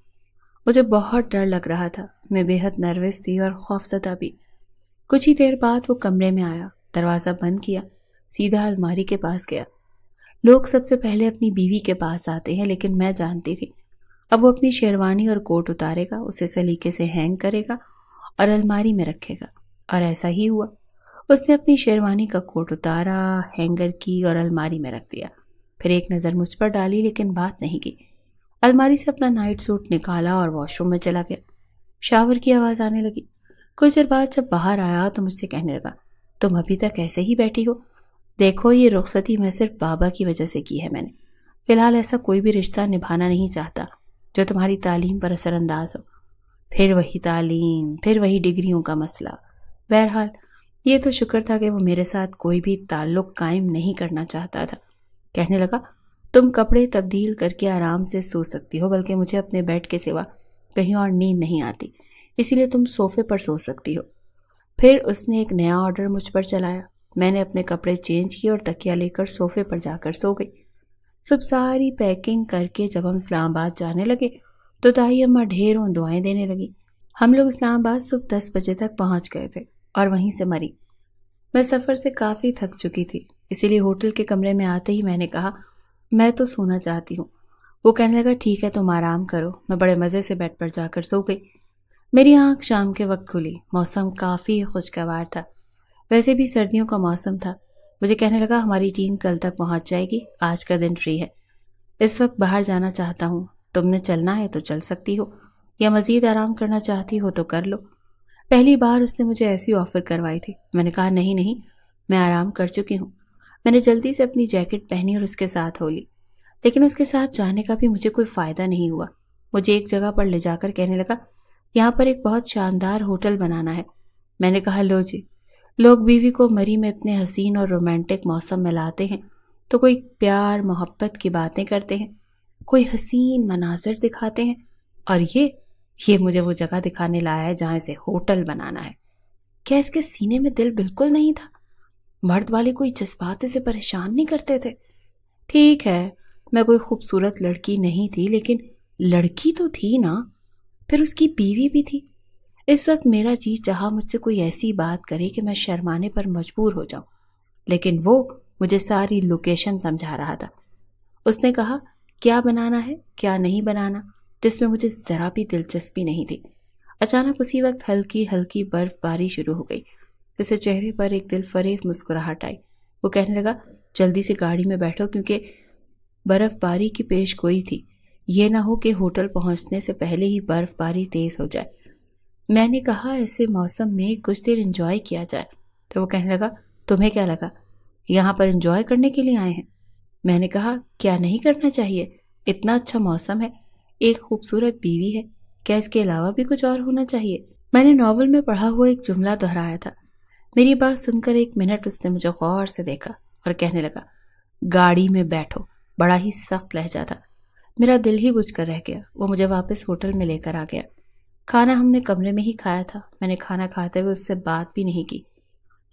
مجھے بہت ڈر لگ رہا تھا، میں بے حد نروس تھی اور خوفزدہ بھی۔ کچھ ہی دیر بعد وہ کمرے میں آیا، دروازہ بند کیا، سیدھا الماری کے پاس گیا۔ لوگ سب سے پہلے اپنی بیوی کے پاس آتے ہیں، لیکن میں جانتی تھی اب وہ اپنی شیروانی اور کوٹ اتارے گا، اسے سلیقے سے ہینگ کرے گا اور الماری میں رکھے گا، اور ایسا ہی ہوا۔ اس نے اپنی شیروانی کا کوٹ اتارا، ہینگر کی اور الماری میں رکھ دیا، پھر ایک نظر مجھ پر ڈالی لیکن بات نہیں کی۔ الماری سے اپنا نائٹ سوٹ نکالا اور واش روم میں چلا گیا۔ شاور کی آواز آنے لگی۔ کچھ دیر بعد جب باہر آیا تو مجھ سے کہنے لگا، تم ابھی تک ایسے ہی بیٹھی ہو؟ دیکھو یہ رخصتی میں صرف بابا کی وجہ سے کی ہے میں نے۔ فی الحال ایسا کوئی بھی رشتہ نبھانا نہیں چاہتا جو تمہاری تعلیم پر اثر انداز ہو۔ پھر وہی تعلیم، پھر وہی ڈگریوں کا مسئلہ۔ بہرحال یہ تو شکر تھا کہ وہ میرے ساتھ کوئی بھی تعلق قائم نہیں کرنا چاہتا تھا۔ کہنے لگا، تم کپڑے تبدیل کر کے آرام سے سو سکتی ہو، بلکہ مجھے اپنے بیڈ کے سوا کہیں اور نیند نہیں آتی، اسی لیے تم صوفے پر سو سکتی ہو۔ پھر اس نے ایک نیا آرڈر مجھ پر چلایا۔ میں نے اپنے کپڑے چینج کیے اور تکیہ لے کر صوفے پر جا کر سو گئی۔ صبح ساری پیکنگ کر کے جب ہم اسلام آباد جانے لگے تو دائی اماں ڈھیروں دعائیں دینے لگی۔ ہم لوگ اسلام آباد صبح 10 بجے تک پہنچ گئے تھے اور وہیں سے مری۔ میں سفر سے کافی تھک چکی تھی، اسی لیے ہوٹل کے کمرے میں آتے ہی میں نے کہا، میں تو سونا چاہتی ہوں۔ وہ کہنے لگا، ٹھیک ہے تم آرام کرو۔ میں بڑے مزے سے بیڈ پر جا کر سو گئی۔ میری آنکھ شام کے وقت کھلی، موسم کافی خوشگوار تھا، ویسے بھی سردیوں کا موسم تھا۔ مجھے کہنے لگا، ہماری ٹیم کل تک پہنچ جائے گی، آج کا دن فری ہے۔ اس وقت باہر جانا چاہتا ہوں، تم نے چلنا ہے تو چل سکتی ہو، یا مزید آرام کرنا چاہتی ہو تو کر لو۔ پہلی بار اس نے مجھے ایسی آفر کروائی تھی۔ میں نے کہا، نہیں، میں آرام کر چکی ہوں۔ میں نے جلدی سے اپنی جیکٹ پہنی اور اس کے ساتھ ہو لی، لیکن اس کے ساتھ جانے کا بھی مجھے کوئی فائدہ نہیں ہوا۔ مجھے ایک جگہ پر لے جا کر کہنے لگا، یہاں پر ایک بہت شاندار ہوٹل بنانا ہے۔ میں نے کہا، لو جی، لوگ بیوی کو مری میں اتنے حسین اور رومانٹک موسم میں لاتے ہیں تو کوئی پیار محبت کی باتیں کرتے ہیں، کوئی حسین مناظر دکھاتے ہیں، اور یہ مجھے وہ جگہ دکھانے لایا ہے جہاں اسے ہوٹل بنانا ہے۔ کیا اس کے سینے میں دل بالکل نہیں تھا؟ مرد والے کوئی جذبات اسے پریشان نہیں کرتے تھے؟ ٹھیک ہے، میں کوئی خوبصورت لڑکی نہیں تھی، لیکن لڑکی تو تھی نا، پھر اس کی بیوی بھی تھی۔ اس وقت میرا جی چاہا مجھ سے کوئی ایسی بات کرے کہ میں شرمانے پر مجبور ہو جاؤں، لیکن وہ مجھے ساری لوکیشن سمجھا رہا تھا۔ اس نے کہا، کیا بنانا ہے کیا نہیں بنانا، جس میں مجھے ذرا بھی دلچسپی نہیں تھی۔ اچانک اسی وقت ہلکی ہلکی برف باری شروع ہو گئی، جس سے چہرے پر ایک دل فریب مسکراہٹ آئی۔ وہ کہنے لگا، جلدی سے گاڑی میں بیٹھو کیونکہ برف باری کی پیش گوئی تھی، یہ نہ ہو کہ ہوٹل پہنچنے سے پہلے ہی برف باری تیز ہو جائے۔ میں نے کہا، ایسے موسم میں کچھ دیر انجوائے کیا جائے۔ تو وہ کہنے لگا، تمہیں کیا لگا یہاں پر انجوائے کرنے کے لیے آئے ہیں؟ میں نے کہا، کیا نہیں کرنا چاہیے؟ اتنا اچھا موسم ہے، ایک خوبصورت بیوی ہے، کیا اس کے علاوہ بھی کچھ اور ہونا چاہیے؟ میں نے ناول میں پڑھا ہوا ایک جملہ دہرایا تھا۔ میری بات سن کر ایک منٹ اس نے مجھے غور سے دیکھا اور کہنے لگا، گاڑی میں بیٹھو۔ بڑا ہی سخت لہجہ تھا، میرا دل ہی بجھ کر رہ گیا۔ وہ مجھے واپس ہوٹل میں لے کر آ گیا۔ کھانا ہم نے کمرے میں ہی کھایا تھا۔ میں نے کھانا کھاتے ہوئے اس سے بات بھی نہیں کی،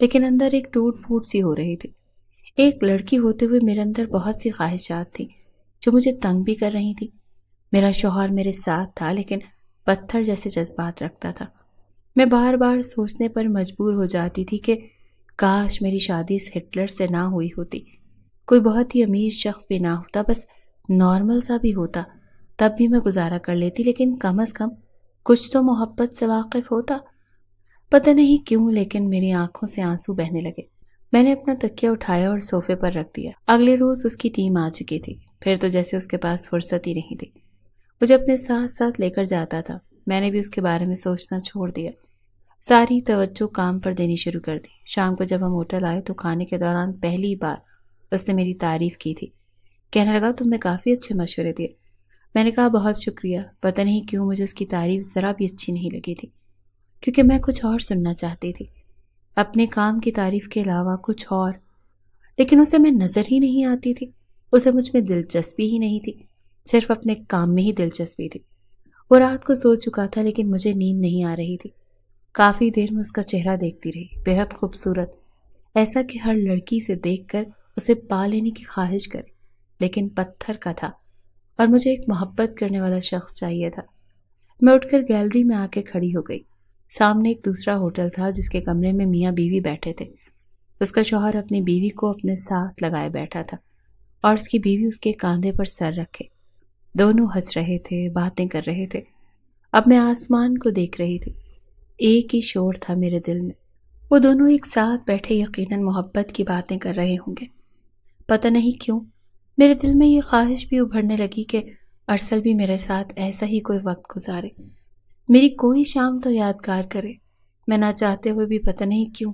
لیکن اندر ایک ٹوٹ پھوٹ سی ہو رہی تھی۔ ایک لڑکی ہوتے ہوئے میرے اندر بہت سی خواہشات تھیں جو مجھے تنگ بھی کر رہی تھی۔ میرا شوہر میرے ساتھ تھا، لیکن پتھر جیسے جذبات رکھتا تھا۔ میں بار بار سوچنے پر مجبور ہو جاتی تھی کہ کاش میری شادی اس ہٹلر سے نہ ہوئی ہوتی، کوئی بہت ہی امیر شخص بھی نہ ہوتا، بس نارمل سا بھی ہوتا، تب بھی میں گزارا کر لیتی، لیکن کم از کم کچھ تو محبت سے واقف ہوتا۔ پتہ نہیں کیوں لیکن میری آنکھوں سے آنسو بہنے لگے۔ میں نے اپنا تکیہ اٹھایا اور صوفے پر رکھ دیا۔ اگلے روز اس کی ٹیم آ چکی تھی، پھر تو جیسے اس کے پاس فرصت ہی نہیں تھی، مجھے اپنے ساتھ ساتھ لے کر جاتا تھا۔ میں نے بھی اس کے بارے میں سوچنا چھوڑ دیا، ساری توجہ کام پر دینی شروع کر دی۔ شام کو جب ہم ہوٹل آئے تو کھانے کے دوران پہلی بار اس نے میری تعریف کی تھی۔ کہنے لگا، تم نے کافی اچھے مشورے دیے۔ میں نے کہا، بہت شکریہ۔ پتہ نہیں کیوں مجھے اس کی تعریف ذرا بھی اچھی نہیں لگی تھی، کیونکہ میں کچھ اور سننا چاہتی تھی، اپنے کام کی تعریف کے علاوہ کچھ اور، لیکن اسے میں نظر ہی نہیں آتی تھی۔ اسے مجھ میں دلچسپی ہی نہیں تھی، صرف اپنے کام میں ہی دلچسپی تھی۔ وہ رات کو سو چکا تھا لیکن مجھے نیند نہیں آ رہی تھی۔ کافی دیر میں اس کا چہرہ دیکھتی رہی، بے حد خوبصورت، ایسا کہ ہر لڑکی سے دیکھ کر اسے پا لینے کی خواہش کرے، لیکن پتھر کا تھا اور مجھے ایک محبت کرنے والا شخص چاہیے تھا۔ میں اٹھ کر گیلری میں آ کے کھڑی ہو گئی۔ سامنے ایک دوسرا ہوٹل تھا جس کے کمرے میں میاں بیوی بیٹھے تھے۔ اس کا شوہر اپنی بیوی کو اپنے ساتھ لگائے بیٹھا تھا اور اس کی بیوی اس کے کاندھے پر سر رکھے۔ دونوں ہنس رہے تھے، باتیں کر رہے تھے۔ اب میں آسمان کو دیکھ رہی تھی۔ ایک ہی شور تھا میرے دل میں۔ وہ دونوں ایک ساتھ بیٹھے یقیناً محبت کی باتیں کر رہے ہوں گے۔ پتہ نہیں کیوں میرے دل میں یہ خواہش بھی ابھرنے لگی کہ ارسل بھی میرے ساتھ ایسا ہی کوئی وقت گزارے، میری کوئی شام تو یادگار کرے۔ میں نہ چاہتے ہوئے بھی پتہ نہیں کیوں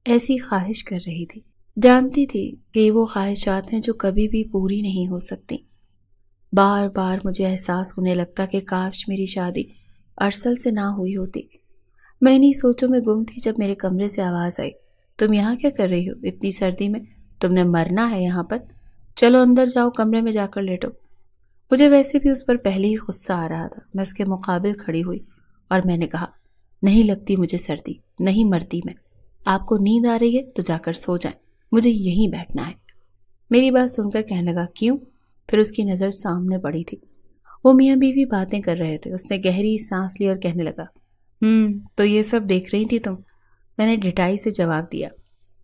ایسی خواہش کر رہی تھی۔ جانتی تھی کہ یہ وہ خواہشات ہیں جو کبھی بھی پوری نہیں ہو سکتی۔ بار بار مجھے احساس ہونے لگتا کہ کاش میری شادی ارسل سے نہ ہوئی ہوتی۔ میں انہی سوچوں میں گم تھی جب میرے کمرے سے آواز آئی، تم یہاں کیا کر رہی ہو اتنی سردی میں؟ تم نے مرنا ہے یہاں پر، چلو اندر جاؤ، کمرے میں جا کر لیٹو۔ مجھے ویسے بھی اس پر پہلے ہی غصہ آ رہا تھا۔ میں اس کے مقابل کھڑی ہوئی اور میں نے کہا، نہیں لگتی مجھے سردی، نہیں مرتی میں، آپ کو نیند آ رہی ہے تو جا کر سو جائیں، مجھے یہیں بیٹھنا ہے۔ میری بات سن کر کہنے لگا، کیوں؟ پھر اس کی نظر سامنے پڑی تھی۔ وہ میاں بیوی باتیں کر رہے تھے۔ اس نے گہری سانس لی اور کہنے لگا، تو یہ سب دیکھ رہی تھی تم؟ میں نے ڈٹائی سے جواب دیا۔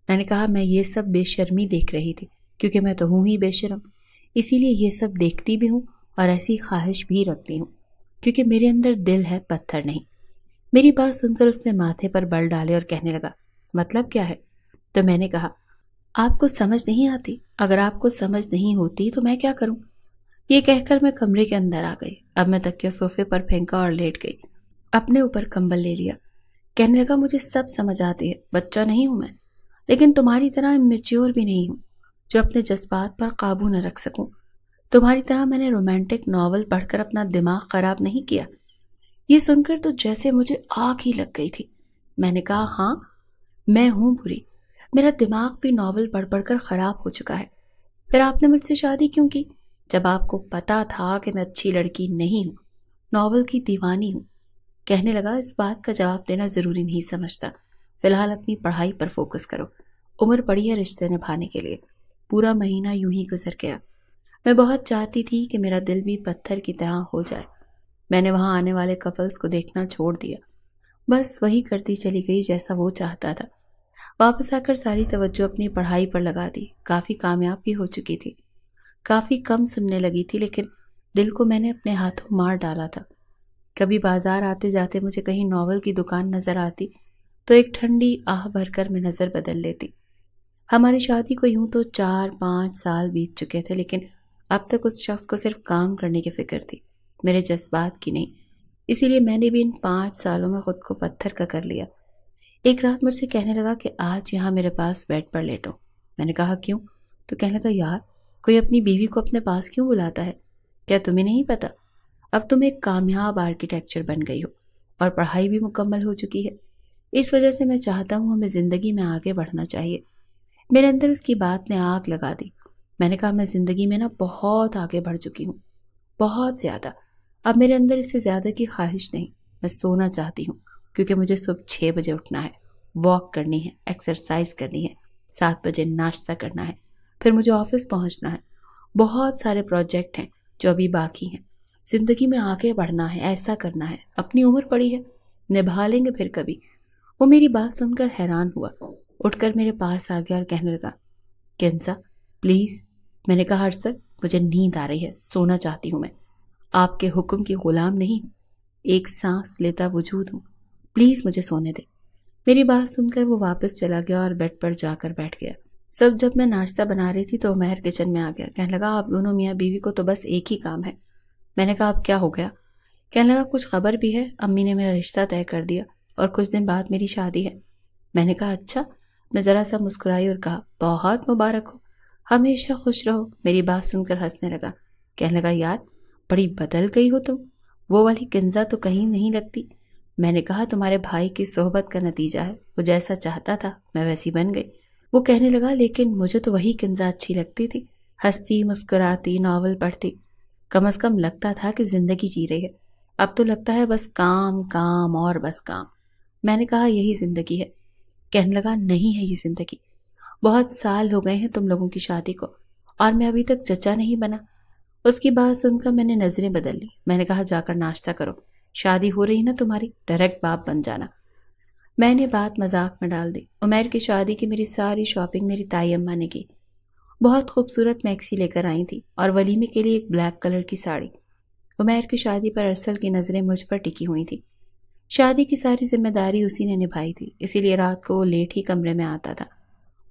میں نے کہا، میں یہ سب بے شرمی دیکھ رہی تھی، کیونکہ میں تو ہوں ہی بے شرم، اسی لیے یہ سب دیکھتی بھی ہوں اور ایسی خواہش بھی رکھتی ہوں، کیونکہ میرے اندر دل ہے، پتھر نہیں۔ میری بات سن کر اس نے ماتھے پر بل ڈالے اور کہنے لگا، مطلب کیا ہے؟ تو میں نے کہا، آپ کو سمجھ نہیں آتی؟ اگر آپ کو سمجھ نہیں ہوتی تو میں کیا کروں؟ یہ کہہ کر میں کمرے کے اندر آ گئی۔ اب میں تکیہ صوفے پر پھینکا اور لیٹ گئی، اپنے اوپر کمبل لے لیا۔ کہنے لگا، مجھے سب سمجھ آتی ہے، بچہ نہیں ہوں میں، لیکن تمہاری طرح میچیور بھی نہیں ہوں جو اپنے جذبات پر قابو نہ رکھ سکوں۔ تمہاری طرح میں نے رومانٹک ناول پڑھ کر اپنا دماغ خراب نہیں کیا۔ یہ سن کر تو جیسے مجھے آگ ہی لگ گئی تھی۔ میں نے کہا، ہاں میں ہوں بری، میرا دماغ بھی ناول پڑھ پڑھ کر خراب ہو چکا ہے۔ پھر آپ نے مجھ سے شادی کیوں کی جب آپ کو پتا تھا کہ میں اچھی لڑکی نہیں ہوں، ناول کی دیوانی ہوں؟ کہنے لگا، اس بات کا جواب دینا ضروری نہیں سمجھتا، فی الحال اپنی پڑھائی پر فوکس کرو، عمر پڑی ہے رشتے نبھانے کے لیے۔ پورا مہینہ یوں ہی گزر گیا۔ میں بہت چاہتی تھی کہ میرا دل بھی پتھر کی طرح ہو جائے۔ میں نے وہاں آنے والے کپلز کو دیکھنا چھوڑ دیا، بس وہی کرتی چلی گئی جیسا وہ چاہتا تھا۔ واپس آ کر ساری توجہ اپنی پڑھائی پر لگا دی۔ کافی کامیاب بھی ہو چکی تھی، کافی کم سننے لگی تھی، لیکن دل کو میں نے اپنے ہاتھوں مار ڈالا تھا۔ کبھی بازار آتے جاتے مجھے کہیں ناول کی دکان نظر آتی تو ایک ٹھنڈی آہ بھر کر میں نظر بدل لیتی۔ ہماری شادی کو یوں تو 4-5 سال بیت چکے تھے، لیکن اب تک اس شخص کو صرف کام کرنے کی فکر تھی، میرے جذبات کی نہیں۔ اسی لیے میں نے بھی ان 5 سالوں میں خود کو پتھر کا کر لیا۔ ایک رات مجھ سے کہنے لگا کہ آج یہاں میرے پاس بیڈ پر لیٹو۔ میں نے کہا، کیوں؟ تو کہنے لگا، یار کوئی اپنی بیوی کو اپنے پاس کیوں بلاتا ہے؟ کیا تمہیں نہیں پتا؟ اب تم ایک کامیاب آرکیٹیکچر بن گئی ہو اور پڑھائی بھی مکمل ہو چکی ہے، اس وجہ سے میں چاہتا ہوں ہمیں زندگی میں آگے بڑھنا چاہیے۔ میرے اندر اس کی بات نے آگ لگا دی۔ میں نے کہا، میں زندگی میں بہت آگے بڑھ چکی ہوں، بہت زیادہ۔ اب میرے اندر اس سے زیادہ کی خواہش نہیں۔ میں سونا چاہتی ہوں کیونکہ مجھے صبح 6 بجے اٹھنا ہے، واک کرنی ہے، ایکسرسائز کرنی ہے، 7 بجے ناشتہ کرنا ہے، پھر مجھے آفس پہنچنا ہے۔ بہت سارے پروجیکٹ ہیں جو ابھی باقی ہیں۔ زندگی میں آگے بڑھنا ہے، ایسا کرنا ہے، اپنی عمر پڑی ہے، نبھا لیں گے پھر کبھی۔ وہ میری بات سن کر حیران ہوا، اٹھ کر میرے پاس آ گیا اور کہنے لگا، کنزا پلیز۔ میں نے کہا، ارسل مجھے نیند آ رہی ہے، سونا چاہتی ہوں، میں آپ کے حکم کی غلام نہیں ہوں، ایک سانس لیتا وجود ہوں، پلیز مجھے سونے دے۔ میری بات سن کر وہ واپس چلا گیا اور بیڈ پر جا کر بیٹھ گیا۔ جب میں ناشتہ بنا رہی تھی تو مہر کچن میں آ گیا۔ کہنے لگا، آپ دونوں میاں بیوی کو تو بس ایک ہی کام ہے۔ میں نے کہا، اب کیا ہو گیا؟ کہنے لگا، کچھ خبر بھی ہے، امی نے میرا رشتہ طے کر دیا اور کچھ دن بعد میری شادی ہے۔ میں نے کہا، اچھا؟ میں ذرا سا مسکرائی اور کہا، بہت مبارک ہو، ہمیشہ خوش رہو۔ میری بات سن کر ہنسنے لگا، کہنے لگا، یار بڑی بدل گئی ہو تم، وہ والی کنزا تو کہیں نہیں لگتی۔ میں نے کہا، تمہارے بھائی کی صحبت کا نتیجہ ہے، وہ جیسا چاہتا تھا میں ویسی بن گئی۔ وہ کہنے لگا، لیکن مجھے تو وہی کنزا اچھی لگتی تھی، ہنستی مسکراتی ناول پڑھتی، کم از کم لگتا تھا کہ زندگی جی رہی ہے۔ اب تو لگتا ہے بس کام کام اور بس کام۔ میں نے کہا، یہی زندگی ہے۔ کہنے لگا، نہیں ہے یہ زندگی، بہت سال ہو گئے ہیں تم لوگوں کی شادی کو اور میں ابھی تک چچا نہیں بنا۔ اس کی بات سن کر میں نے نظریں بدل لی۔ میں نے کہا جا کر ناشتہ کرو، شادی ہو رہی نا تمہاری، ڈائریکٹ باپ بن جانا۔ میں نے بات مذاق میں ڈال دی۔ عمیر کی شادی کی میری ساری شاپنگ میری تائی اماں نے کی۔ بہت خوبصورت میکسی لے کر آئی تھی اور ولیمے کے لیے ایک بلیک کلر کی ساڑی۔ عمیر کی شادی پر ارسل کی نظریں مجھ پر ٹکی ہوئی تھی۔ شادی کی ساری ذمہ داری اسی نے نبھائی تھی، اسی لیے رات کو وہ لیٹ ہی کمرے میں آتا تھا،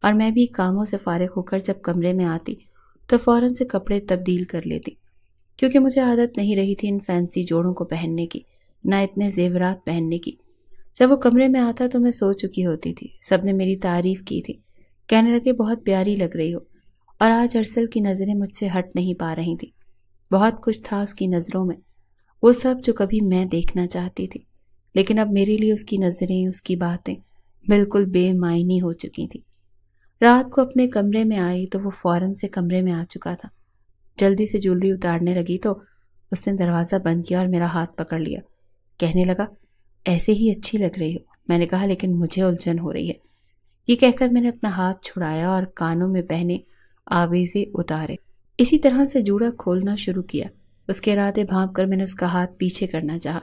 اور میں بھی کاموں سے فارغ ہو کر جب کمرے میں آتی تو فوراً سے کپڑے تبدیل کر لیتی، کیونکہ مجھے عادت نہیں رہی تھی ان فینسی جوڑوں کو پہننے کی، نہ اتنے زیورات پہننے کی۔ جب وہ کمرے میں آتا تو میں سو چکی ہوتی تھی۔ سب نے میری تعریف کی تھی، کہنے لگے بہت پیاری لگ رہی ہو، اور آج ارسل کی نظریں مجھ سے ہٹ نہیں پا رہی تھیں۔ بہت کچھ تھا اس کی نظروں میں، وہ سب جو کبھی میں دیکھنا چاہتی تھی، لیکن اب میرے لیے اس کی نظریں، اس کی باتیں بالکل بے معنی ہو چکی تھی۔ رات کو اپنے کمرے میں آئی تو وہ فوراً سے کمرے میں آ چکا تھا۔ جلدی سے جولری اتارنے لگی تو اس نے دروازہ بند کیا اور میرا ہاتھ پکڑ لیا۔ کہنے لگا ایسے ہی اچھی لگ رہی ہو۔ میں نے کہا لیکن مجھے الجھن ہو رہی ہے۔ یہ کہہ کر میں نے اپنا ہاتھ چھڑایا اور کانوں میں پہنے آویزے اتارے، اسی طرح سے جوڑا کھولنا شروع کیا۔ اس کے ارادے بھانپ کر میں نے اس کا ہاتھ پیچھے کرنا چاہا۔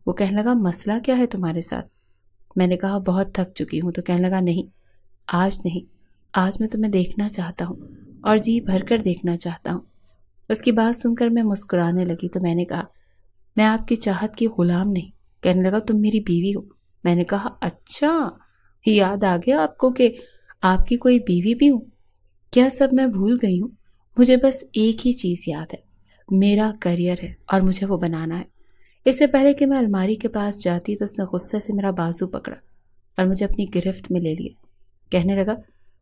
وہ کہنے لگا مسئلہ کیا ہے تمہارے ساتھ؟ میں نے کہا بہت تھک چکی ہوں۔ تو کہنے لگا نہیں، آج میں تمہیں دیکھنا چاہتا ہوں اور جی بھر کر دیکھنا چاہتا ہوں۔ اس کی بات سن کر میں مسکرانے لگی تو میں نے کہا میں آپ کی چاہت کی غلام نہیں۔ کہنے لگا تم میری بیوی ہو۔ میں نے کہا اچھا، یاد آ گیا آپ کو کہ آپ کی کوئی بیوی بھی ہوں؟ کیا سب میں بھول گئی ہوں؟ مجھے بس ایک ہی چیز یاد ہے، میرا کریئر ہے اور مجھے وہ بنانا ہے۔ اس سے پہلے کہ میں الماری کے پاس جاتی تو اس نے غصے سے میرا بازو پکڑا اور مجھے اپنی گرفت میں لے لیا۔ کہنے لگا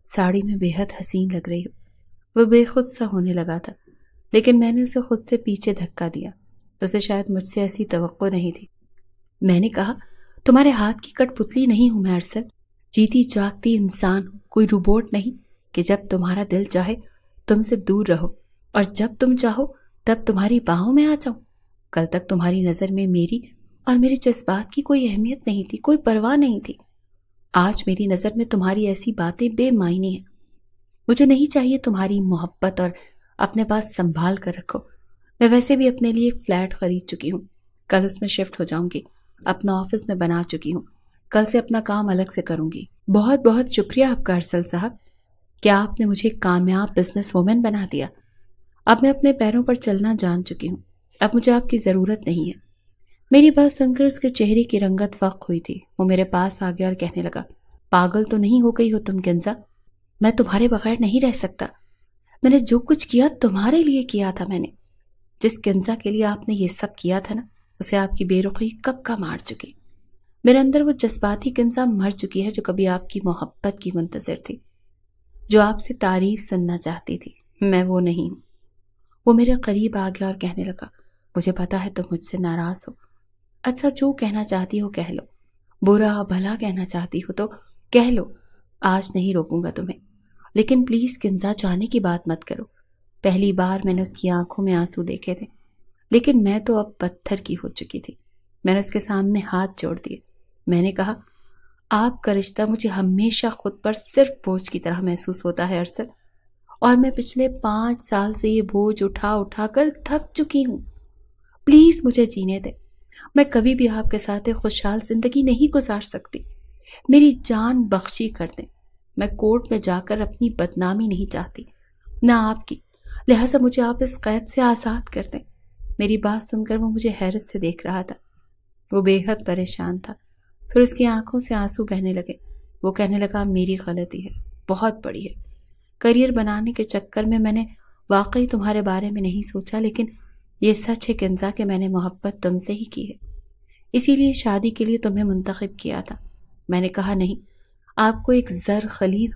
ساڑی میں بے حد حسین لگ رہی ہو۔ وہ بے خود سا ہونے لگا تھا، لیکن میں نے اسے خود سے پیچھے دھکا دیا۔ اسے شاید مجھ سے ایسی توقع نہیں تھی۔ میں نے کہا تمہارے ہاتھ کی کٹ پتلی نہیں ہوں میں ارسل، جیتی جاگتی انسان ہوں، کوئی روبوٹ نہیں کہ جب تمہارا دل چاہے تم سے دور رہو اور جب تم چاہو تب تمہاری باہوں میں آ جاؤں۔ کل تک تمہاری نظر میں میری اور میرے جذبات کی کوئی اہمیت نہیں تھی، کوئی پرواہ نہیں تھی۔ آج میری نظر میں تمہاری ایسی باتیں بے معنی ہیں۔ مجھے نہیں چاہیے تمہاری محبت اور اپنے پاس سنبھال کر رکھو۔ میں ویسے بھی اپنے لیے ایک فلیٹ خرید چکی ہوں، کل اس میں شفٹ ہو جاؤں گی۔ اپنا آفس میں بنا چکی ہوں، کل سے اپنا کام الگ سے کروں گی۔ بہت بہت شکریہ آپ کا ارسل صاحب، کیا آپ نے مجھے کامیاب بزنس وومن بنا دیا۔ اب میں اپنے پیروں پر چلنا جان چکی ہوں، اب مجھے آپ کی ضرورت نہیں ہے۔ میری بات سن کر اس کے چہرے کی رنگت فاق ہوئی تھی۔ وہ میرے پاس آ گیا اور کہنے لگا پاگل تو نہیں ہو گئی ہو تم کنزا؟ میں تمہارے بغیر نہیں رہ سکتا۔ میں نے جو کچھ کیا تمہارے لیے کیا تھا۔ میں نے جس کنزا کے لیے آپ نے یہ سب کیا تھا نا، اسے آپ کی بے رخی کب کا مار چکی۔ میرے اندر وہ جذباتی کنزا مر چکی ہے جو کبھی آپ کی محبت کی منتظر تھی، جو آپ سے تعریف سننا چاہتی تھی۔ میں وہ نہیں ہوں۔ وہ میرے قریب آ گیا اور کہنے لگا مجھے پتا ہے تم مجھ سے ناراض ہو۔ اچھا جو کہنا چاہتی ہو کہہ لو، برا بھلا کہنا چاہتی ہو تو کہہ لو، آج نہیں روکوں گا تمہیں، لیکن پلیز کنزا جانے کی بات مت کرو۔ پہلی بار میں نے اس کی آنکھوں میں آنسو دیکھے تھے، لیکن میں تو اب پتھر کی ہو چکی تھی۔ میں نے اس کے سامنے ہاتھ جوڑ دیے۔ میں نے کہا آپ کا رشتہ مجھے ہمیشہ خود پر صرف بوجھ کی طرح محسوس ہوتا ہے ارسل، اور میں پچھلے 5 سال سے یہ بوجھ اٹھا اٹھا کر تھک چکی ہوں۔ پلیز مجھے جینے دیں، میں کبھی بھی آپ کے ساتھ ایک خوشحال زندگی نہیں گزار سکتی۔ میری جان بخشی کر دیں۔ میں کورٹ میں جا کر اپنی بدنامی نہیں چاہتی، نہ آپ کی، لہٰذا مجھے آپ اس قید سے آزاد کر دیں۔ میری بات سن کر وہ مجھے حیرت سے دیکھ رہا تھا۔ وہ بے حد پریشان تھا۔ پھر اس کی آنکھوں سے آنسو بہنے لگے۔ وہ کہنے لگا میری غلطی ہے، بہت بڑی ہے۔ کریئر بنانے کے چکر میں نے واقعی تمہارے بارے میں نہیں سوچا، لیکن یہ سچ ہے کنزا کہ میں نے محبت تم سے ہی کی ہے، اسی لیے شادی کے لیے تمہیں منتخب کیا تھا۔ میں نے کہا نہیں، آپ کو ایک زر خرید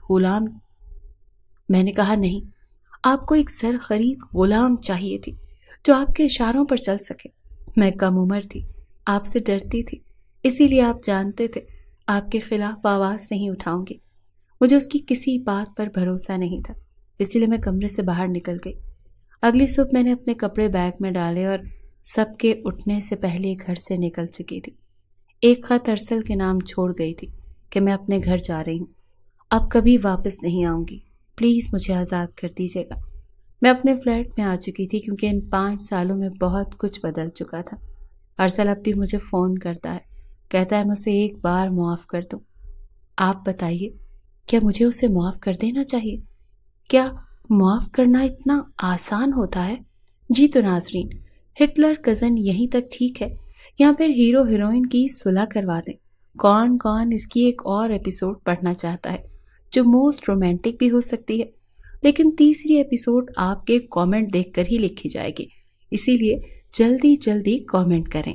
غلام چاہیے تھی جو آپ کے اشاروں پر چل سکے۔ میں کم عمر تھی، آپ سے ڈرتی تھی، اسی لیے آپ جانتے تھے آپ کے خلاف آواز نہیں اٹھاؤں گی۔ مجھے اس کی کسی بات پر بھروسہ نہیں تھا، اسی لیے میں کمرے سے باہر نکل گئی۔ اگلی صبح میں نے اپنے کپڑے بیگ میں ڈالے اور سب کے اٹھنے سے پہلے گھر سے نکل چکی تھی۔ ایک خط ارسل کے نام چھوڑ گئی تھی کہ میں اپنے گھر جا رہی ہوں، اب کبھی واپس نہیں آؤں گی، پلیز مجھے آزاد کر دیجیے گا۔ میں اپنے فلیٹ میں آ چکی تھی کیونکہ ان 5 سالوں میں بہت کچھ بدل چکا تھا۔ ارسل اب بھی مجھے فون کرتا ہے، کہتا ہے مجھے ایک بار معاف کر دو۔ آپ بتائیے، کیا مجھے اسے معاف کر دینا چاہیے؟ کیا معاف کرنا اتنا آسان ہوتا ہے؟ جی تو ناظرین، ہٹلر کزن یہیں تک ٹھیک ہے یا پھر ہیرو ہیروئن کی صلح کروا دیں؟ کون کون اس کی ایک اور ایپیسوڈ پڑھنا چاہتا ہے جو موسٹ رومانٹک بھی ہو سکتی ہے؟ لیکن تیسری ایپیسوڈ آپ کے کامنٹ دیکھ کر ہی لکھی جائے گی، اسی لیے جلدی جلدی کامنٹ کریں۔